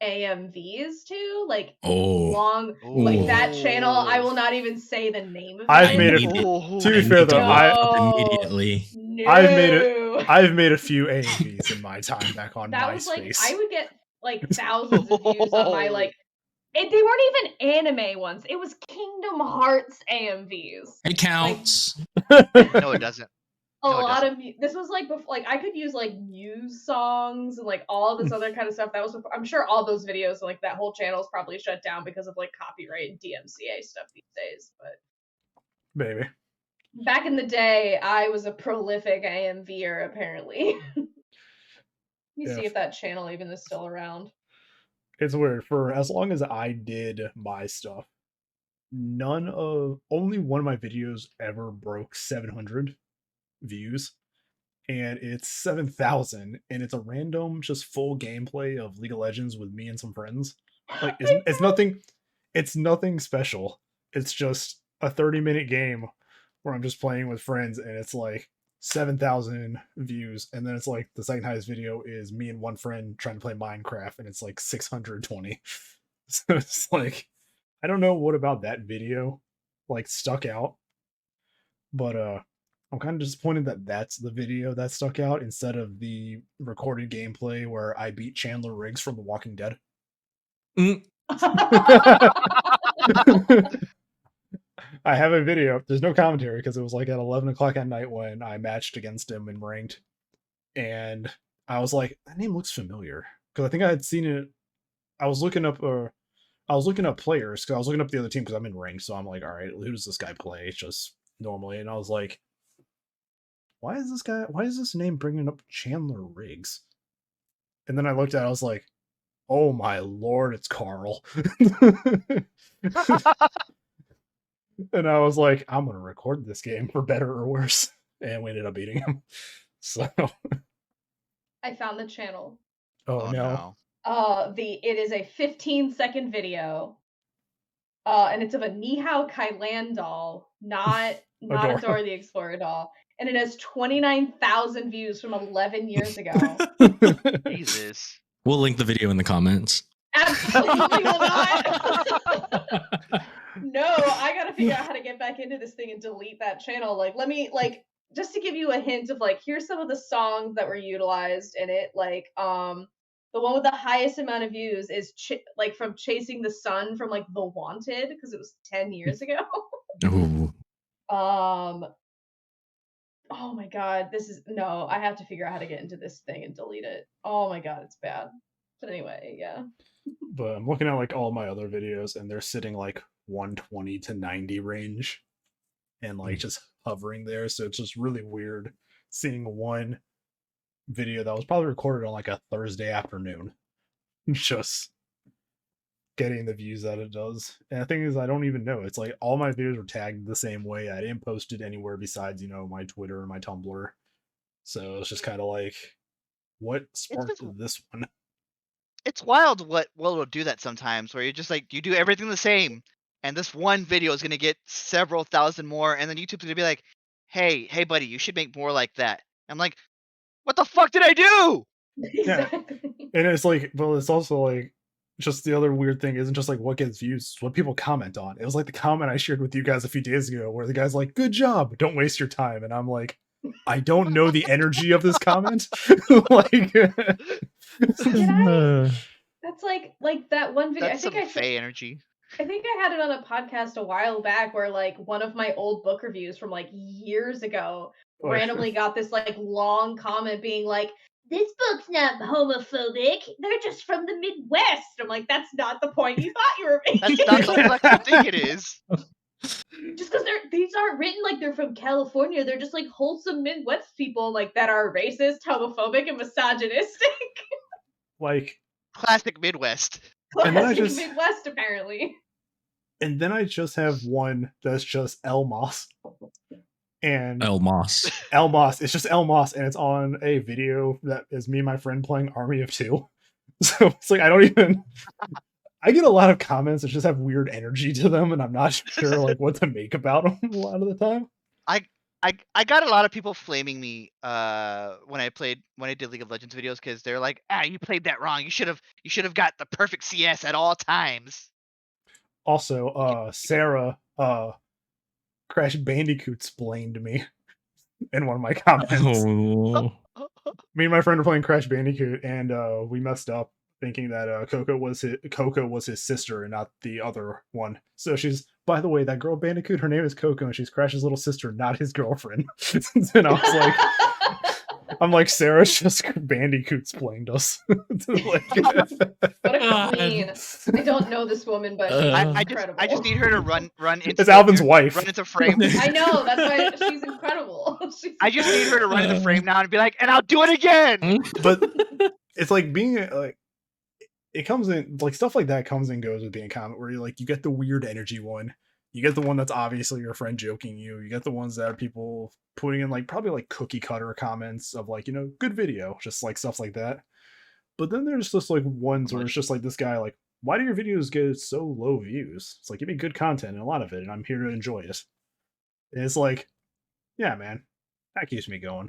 AMVs to, like long, like that channel. I will not even say the name of it. I've made it. To be fair though, immediately. I've made a few AMVs in my time back on that MySpace. Was like I would get like thousands of views on my like. They weren't even anime ones. It was Kingdom Hearts AMVs. It counts. Like, no, it doesn't. A lot of this was like before, like I could use like Muse songs and like all this other kind of stuff. That was before, I'm sure all those videos and like that whole channel is probably shut down because of like copyright and DMCA stuff these days. But maybe back in the day, I was a prolific AMVer apparently. Let me see if that channel even is still around. It's weird. For as long as I did my stuff, only one of my videos ever broke 700 views, and it's 7,000, and it's a random just full gameplay of League of Legends with me and some friends. Like it's nothing special. It's just a 30-minute game where I'm just playing with friends, and it's like 7,000 views, and then it's like the second highest video is me and one friend trying to play Minecraft, and it's like 620. So it's like I don't know what about that video like stuck out, but I'm kind of disappointed that that's the video that stuck out instead of the recorded gameplay where I beat Chandler Riggs from The Walking Dead. I have a video. There's no commentary because it was like at 11 o'clock at night when I matched against him in ranked. And I was like, that name looks familiar. Because I think I had seen it. I was looking up players because I was looking up the other team because I'm in ranked. So I'm like, all right, who does this guy play? Just normally. And I was like, why is this name bringing up Chandler Riggs? And then I looked at it, I was like, oh my lord, it's Carl. And I was like, I'm going to record this game for better or worse. And we ended up beating him. So. I found the channel. Oh no. It is a 15-second video. And it's of a Nihao Kailan doll, not a Dora the Explorer doll. And it has 29,000 views from 11 years ago. Jesus. We'll link the video in the comments. Absolutely will not. No, I gotta figure out how to get back into this thing and delete that channel. Like, let me, like, just to give you a hint of, like, here's some of the songs that were utilized in it. Like, the one with the highest amount of views is, like, from Chasing the Sun from, like, The Wanted, because it was 10 years ago. Ooh. Oh my god, I have to figure out how to get into this thing and delete it. Oh my god, it's bad. But anyway, yeah. But I'm looking at like all my other videos and they're sitting like 120 to 90 range and like just hovering there. So it's just really weird seeing one video that was probably recorded on like a Thursday afternoon just getting the views that it does. And the thing is, I don't even know. It's like all my videos were tagged the same way. I didn't post it anywhere besides, my Twitter and my Tumblr. So it's just kind of like, what sparked this one? It's wild what will do that sometimes, where you're just like, you do everything the same, and this one video is going to get several thousand more, and then YouTube's going to be like, hey, buddy, you should make more like that. I'm like, what the fuck did I do? Yeah. And it's like, well, it's also like, just the other weird thing isn't just like what gets views, what people comment on. It was like the comment I shared with you guys a few days ago where the guy's like, good job, don't waste your time. And I'm like, I don't know the energy of this comment. Like, that's like that one video. That's some Faye energy. I think I had it on a podcast a while back where like one of my old book reviews from like years ago randomly got this like long comment being like, "This book's not homophobic. They're just from the Midwest." I'm like, that's not the point you thought you were making. That's not the flex you think it is. Just because these aren't written like they're from California. They're just like wholesome Midwest people like that are racist, homophobic, and misogynistic. Like Classic Midwest. And then I Classic just- Midwest, apparently. And then I just have one that's just El Moss. And El Moss. El Moss, it's just El Moss, and it's on a video that is me and my friend playing Army of Two. So it's like I get a lot of comments that just have weird energy to them, and I'm not sure like what to make about them a lot of the time. I got a lot of people flaming me when I did League of Legends videos because they're like, you played that wrong. You should have got the perfect CS at all times. Also, Sarah Crash Bandicoot blamed me in one of my comments. Oh. Me and my friend were playing Crash Bandicoot, and we messed up thinking that Coco was his sister and not the other one. So she's, by the way, that girl Bandicoot, her name is Coco, and she's Crash's little sister, not his girlfriend. And I was like, I'm like, Sarah's just Bandicoot's blamed us. What a queen. I don't know this woman, but she's incredible. I just need her to run into. It's Alvin's wife. Run into frame. I know, that's why she's incredible. I just need her to run into frame now and be like, and I'll do it again. But it's like being like, it comes in like stuff like that comes and goes with being a comment where you get the weird energy one, you get the one that's obviously your friend joking you get the ones that are people putting in like probably like cookie cutter comments of like, good video, just like stuff like that. But then there's just like ones where it's just like this guy like, why do your videos get so low views? It's like, give me good content and a lot of it, and I'm here to enjoy it. And it's like, yeah, man, that keeps me going.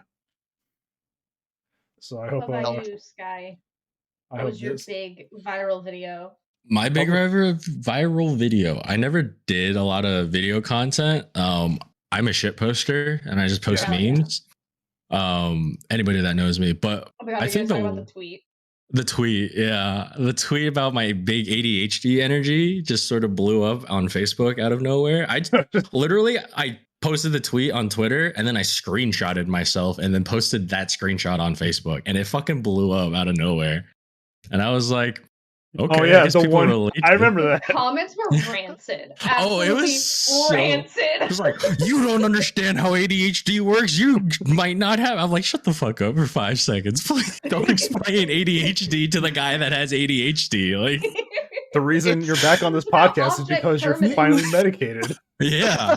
So I hope How about you, Sky? What was your big viral video? My big viral video. I never did a lot of video content. I'm a shit poster and I just post memes. Anybody that knows me, but oh my God, I think about the tweet. The tweet about my big ADHD energy just sort of blew up on Facebook out of nowhere. I posted the tweet on Twitter and then I screenshotted myself and then posted that screenshot on Facebook, and it fucking blew up out of nowhere. And I was like, okay. Oh yeah, the one I remember that. The comments were rancid. Absolutely it was rancid. It was like, you don't understand how ADHD works. You might not have. I'm like, shut the fuck up for 5 seconds. Please don't explain ADHD to the guy that has ADHD. Like, the reason you're back on this podcast is because you're finally medicated. Yeah.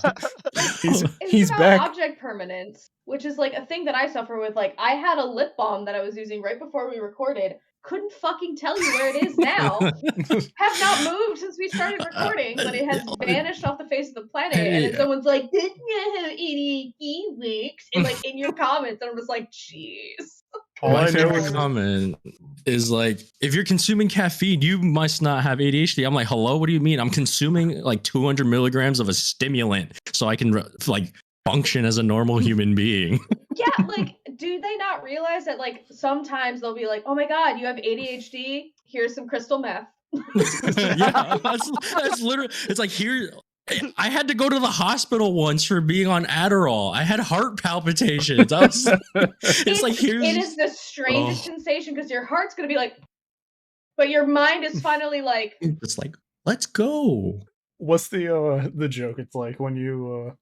he's back. Object permanence, which is like a thing that I suffer with. Like, I had a lip balm that I was using right before we recorded. Couldn't fucking tell you where it is now. Have not moved since we started recording, but it has vanished off the face of the planet. And then someone's like, "This is how ADHD works," and like in your comments, and I'm just like, "Jeez." My favorite comment is like, if you're consuming caffeine, you must not have ADHD. I'm like, hello, what do you mean? I'm consuming like 200 milligrams of a stimulant so I can like function as a normal human being. Yeah, like, do they not realize that like sometimes they'll be like, oh my God, you have ADHD? Here's some crystal meth. Yeah, that's literally, it's like, here, I had to go to the hospital once for being on Adderall. I had heart palpitations. It's like, here's. It is the strangest sensation because your heart's going to be like, but your mind is finally like. It's like, let's go. What's the joke? It's like when you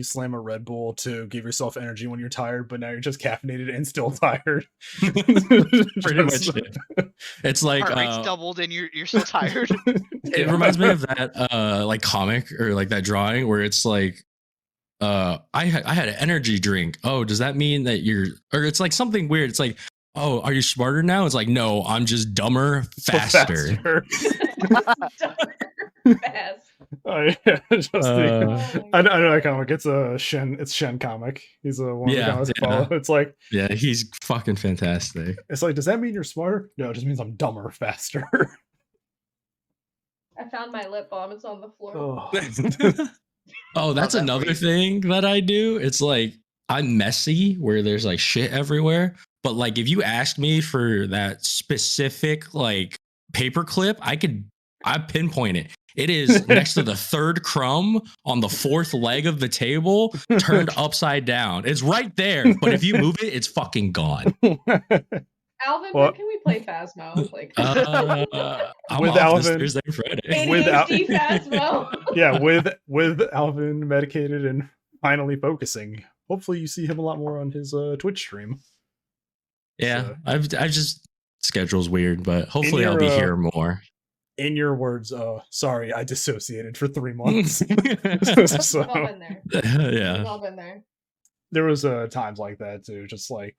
slam a Red Bull to give yourself energy when you're tired, but now you're just caffeinated and still tired. Pretty much it. It's like heart rate's doubled and you're still tired. It reminds me of that like comic or like that drawing where it's like I had an energy drink. Oh, does that mean that or it's like something weird. It's like, oh, are you smarter now? It's like, no, I'm just dumber, faster. Fast. Oh yeah, I know that comic. It's Shen comic. He's one of the comics I follow. It's like, yeah, he's fucking fantastic. It's like, does that mean you're smarter? No, it just means I'm dumber, faster. I found my lip balm. It's on the floor. Oh, that's another thing that I do. It's like, I'm messy where there's like shit everywhere. But like, if you asked me for that specific like paperclip, I pinpoint it. It is next to the third crumb on the fourth leg of the table, turned upside down. It's right there, but if you move it, it's fucking gone. Alvin, Well- when can we play Phasmo? Like, I'm With off Alvin- this Thursday and Friday. ADHD Phasmo. Yeah, with Alvin medicated and finally focusing. Hopefully, you see him a lot more on his Twitch stream. Yeah, So- I've just schedule's weird, but hopefully I'll be your, here more. In your words, sorry, I dissociated for 3 months. We've all been there. We've Yeah. all been there. There was times like that too. Just like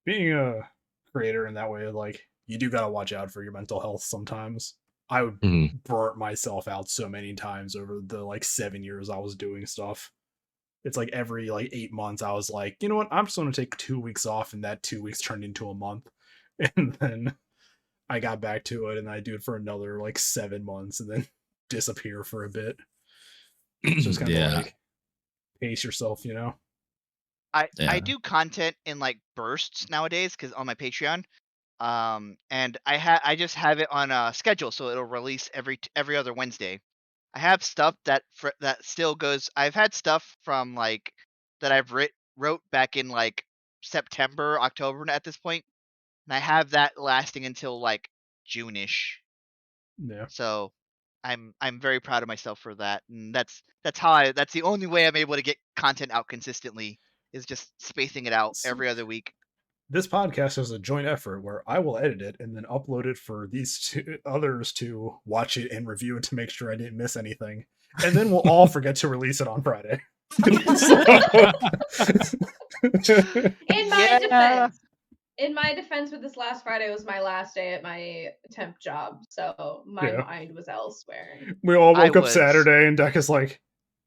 being a creator in that way, like you do gotta watch out for your mental health sometimes. I would Mhm. burnt myself out so many times over the like 7 years I was doing stuff. It's like every like 8 months I was like, you know what, I'm just gonna take 2 weeks off, and that 2 weeks turned into a month. And then I got back to it and I do it for another like 7 months and then disappear for a bit. So it's kind of Yeah. like pace yourself, you know? I Yeah. do content in like bursts nowadays because on my Patreon, and I just have it on a schedule, so it'll release every other Wednesday. I have stuff that still goes. I've had stuff from like that I've wrote back in like September, October at this point, and I have that lasting until like June-ish. Yeah. So I'm very proud of myself for that, and that's the only way I'm able to get content out consistently is just spacing it out every other week. This podcast is a joint effort where I will edit it and then upload it for these two others to watch it and review it to make sure I didn't miss anything. And then we'll all forget to release it on Friday. In my defense, with this last Friday was my last day at my temp job, so my mind was elsewhere. We all woke up Saturday and Deca's like,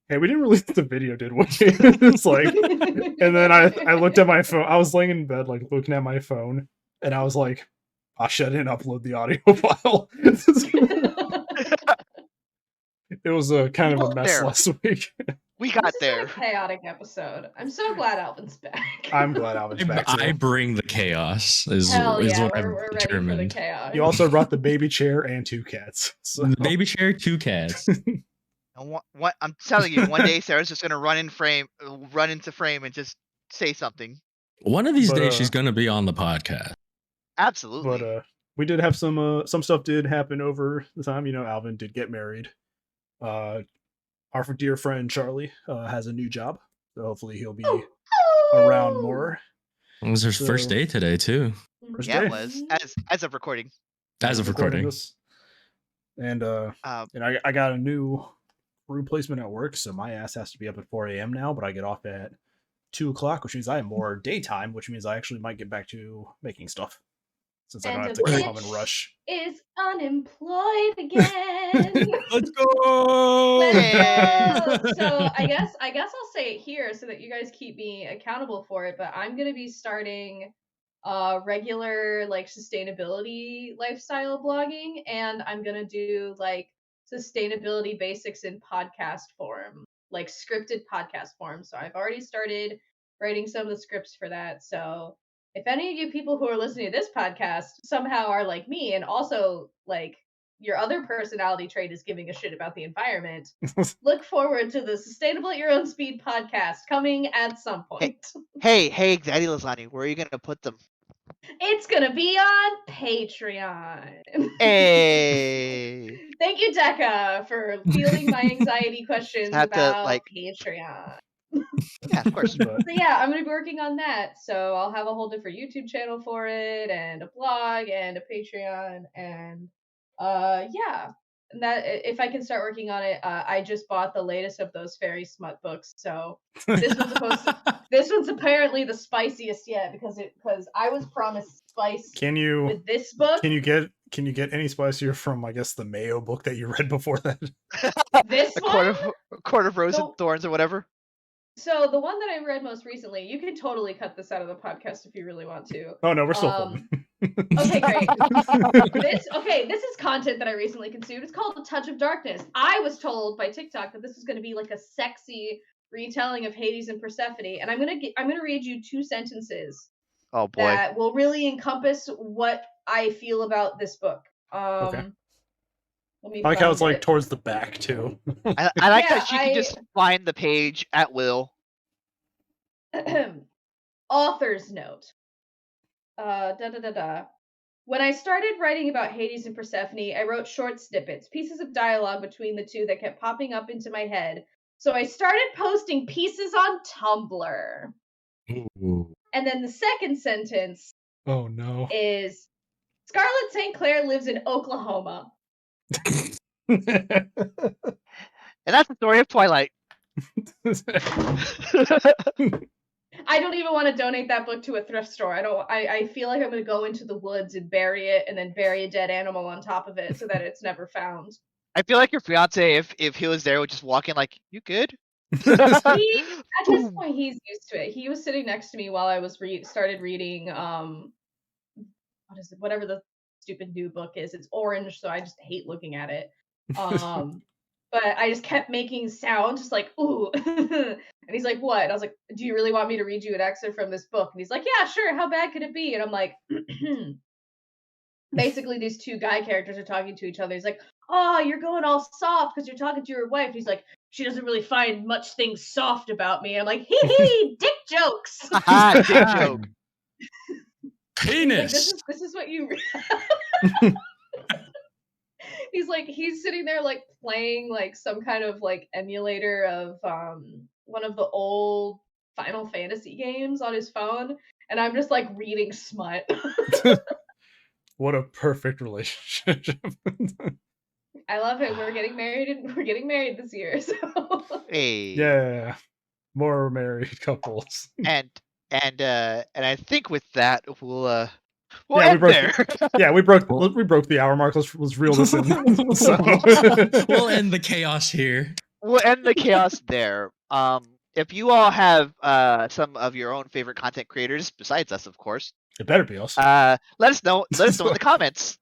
hey, we didn't release the video, did we? It's like, and then I looked at my phone. I was laying in bed, like looking at my phone, and I was like, I didn't upload the audio file. It was a kind of a mess last week. We got there. A chaotic episode. I'm so glad Alvin's back. I'm glad Alvin's back. I bring the chaos. Is Hell yeah, what we're ready for the chaos. You also brought the baby chair and 2 cats. So. The baby chair, 2 cats. What I'm telling you, one day Sarah's just gonna run into frame, and just say something. One of these days, she's gonna be on the podcast. Absolutely. But we did have some stuff did happen over the time. You know, Alvin did get married. Our dear friend Charlie has a new job, so hopefully he'll be around more. It was her first day today too. It was as of recording. As of recording. And I got a new crew placement at work, so my ass has to be up at 4 a.m. now, but I get off at 2 o'clock, which means I have more daytime, which means I actually might get back to making stuff. Since I don't have to come home and rush. Is unemployed again. Let's go. So I guess I'll say it here so that you guys keep me accountable for it. But I'm gonna be starting regular like sustainability lifestyle blogging, and I'm gonna do like sustainability basics in podcast form, like scripted podcast form. So I've already started writing some of the scripts for that. So if any of you people who are listening to this podcast somehow are like me, and also like your other personality trait is giving a shit about the environment, look forward to the Sustainable at Your Own Speed podcast coming at some point. Hey, AnxietyLasagna, where are you gonna put them? It's gonna be on Patreon. Hey. Thank you, Deca, for fielding my anxiety questions about Patreon. Yeah, of course. So yeah, I'm gonna be working on that. So I'll have a whole different YouTube channel for it, and a blog, and a Patreon, and yeah. And that if I can start working on it, I just bought the latest of those fairy smut books. So this one's apparently the spiciest yet because I was promised spice. With this book? Can you get any spicier from, I guess, the Mayo book that you read before that? This one? A Court of Rose and Thorns or whatever. So the one that I read most recently, you can totally cut this out of the podcast if you really want to. Oh no, we're still filming. Okay, great. This is content that I recently consumed. It's called A Touch of Darkness. I was told by TikTok that this was going to be like a sexy retelling of Hades and Persephone, and I'm gonna read you 2 sentences. Oh boy. That will really encompass what I feel about this book. Okay. Let me I like how find it's like it. towards the back too. I like Yeah, that she can just find the page at will. Author's note. When I started writing about Hades and Persephone, I wrote short snippets, pieces of dialogue between the two that kept popping up into my head. So I started posting pieces on Tumblr. Ooh. And then the second sentence Oh no. is Scarlett St. Clair lives in Oklahoma. And that's the story of Twilight. I don't even want to donate that book to a thrift store. I feel like I'm going to go into the woods and bury it and then bury a dead animal on top of it so that it's never found. I feel like your fiance, if he was there, would just walk in like, "You good?" At this point, he's used to it. He was sitting next to me while I was started reading what is it? Whatever the stupid new book is. It's orange, so I just hate looking at it. But I just kept making sound, just like ooh. And he's like, "What?" And I was like, "Do you really want me to read you an excerpt from this book?" And he's like, "Yeah, sure. How bad could it be?" And I'm like, basically, these two guy characters are talking to each other. He's like, "Oh, you're going all soft because you're talking to your wife." And he's like, "She doesn't really find much things soft about me." And I'm like, "Hee hee, dick jokes." Dick joke. Penis. Like, this is what you. He's sitting there like playing like some kind of like emulator of one of the old Final Fantasy games on his phone, and I'm just like reading smut. What a perfect relationship. I love it. We're getting married this year. So Hey. Yeah. More married couples. And I think with that we'll Yeah, end there. We broke the hour mark. Let's reel this in. So. We'll end the chaos here. We'll end the chaos there. If you all have some of your own favorite content creators besides us, of course, It better be us. let us know. Let us know in the comments.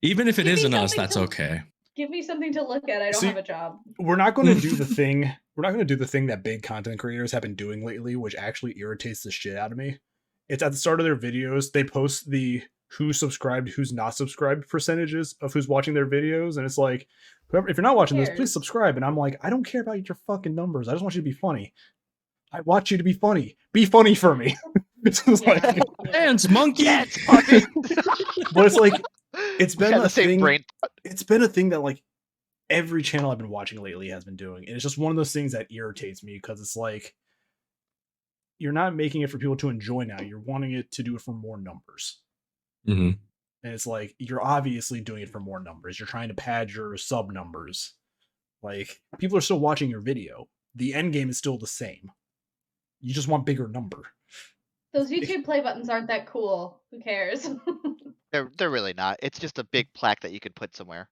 Even if it Give me isn't us, something that's to- okay. give me something to look at. I don't have a job. We're not going to do the thing. We're not going to do the thing that big content creators have been doing lately, which actually irritates the shit out of me. It's at the start of their videos. They post the who's subscribed, who's not subscribed percentages of who's watching their videos, and it's like, whoever, if you're not watching this, please cares? subscribe. And I'm like, I don't care about your fucking numbers. I just want you to be funny. I want you to be funny. Be funny for me. It's just like, Dance, monkey. Yes, fucking. but it's like, it's We been have a the same thing. brain. It's been a thing that like every channel I've been watching lately has been doing. And it's just one of those things that irritates me because it's like, you're not making it for people to enjoy now. You're wanting it to do it for more numbers. Mm-hmm. And it's like, you're obviously doing it for more numbers. You're trying to pad your sub numbers. Like, people are still watching your video. The end game is still the same. You just want bigger number. Those YouTube play buttons aren't that cool. Who cares? They're really not. It's just a big plaque that you could put somewhere.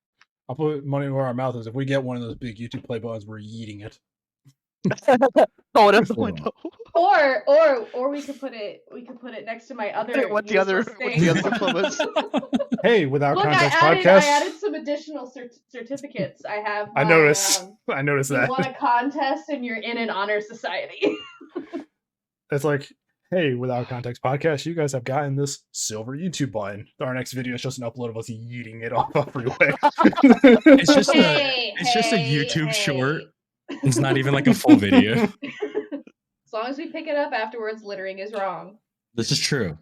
I'll put money where our mouth is. If we get one of those big YouTube play buttons, we're eating it. Throw it out the Hold window. or we could put it next to my other What's the other useless diplomas? Hey, without Look, context I podcast. added some additional certificates. I have. I noticed. I noticed You that. won a contest and you're in an honor society. It's like, hey, without context podcast, you guys have gotten this silver YouTube button. Our next video is just an upload of us eating it off a freeway. It's just Hey, it's just a hey, YouTube hey. short. It's not even like a full video. As long as we pick it up afterwards, littering is wrong. This is true.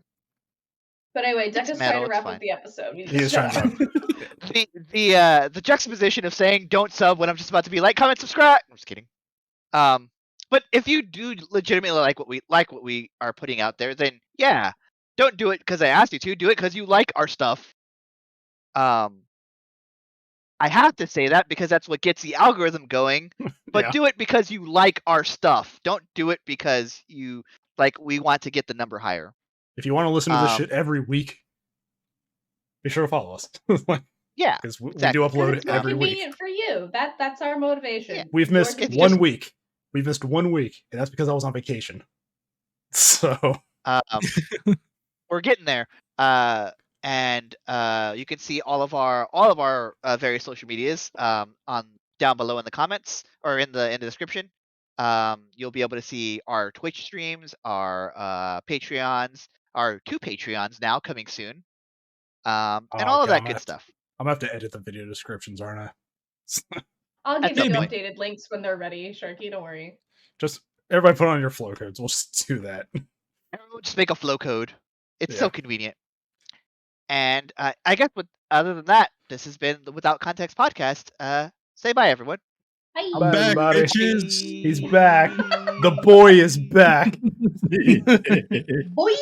But anyway, Deck is metal, trying to it's wrap fine. up the episode. We need He to is shut trying up. The juxtaposition of saying don't sub when I'm just about to be like, comment, subscribe. I'm just kidding. But if you do legitimately like what we are putting out there, then yeah, don't do it because I asked you to. Do it because you like our stuff. I have to say that because that's what gets the algorithm going. But Yeah. do it because you like our stuff. Don't do it because you we want to get the number higher. If you want to listen to this Um, shit every week, be sure to follow us. Yeah, Because we do exactly. upload It's more every week. convenient for you. That's our motivation. Yeah. We've missed It's one just- week. We've missed 1 week, and that's because I was on vacation. So We're getting there. And you can see all of our various social medias on down below in the comments or in the description. You'll be able to see our Twitch streams, our Patreons, our 2 Patreons now coming soon, and all of that good comment. stuff. I'm gonna have to edit the video descriptions, aren't I? I'll At give you some the point. updated links when they're ready, Sharky. Don't worry. Just everybody put on your flow codes. We'll just do that. Everyone just make a flow code. It's Yeah. so convenient. And I guess other than that, this has been the Without Context podcast. Say bye, everyone. Bye. I'm Bye, back, everybody. bitches. He's back. The boy is back. Boy.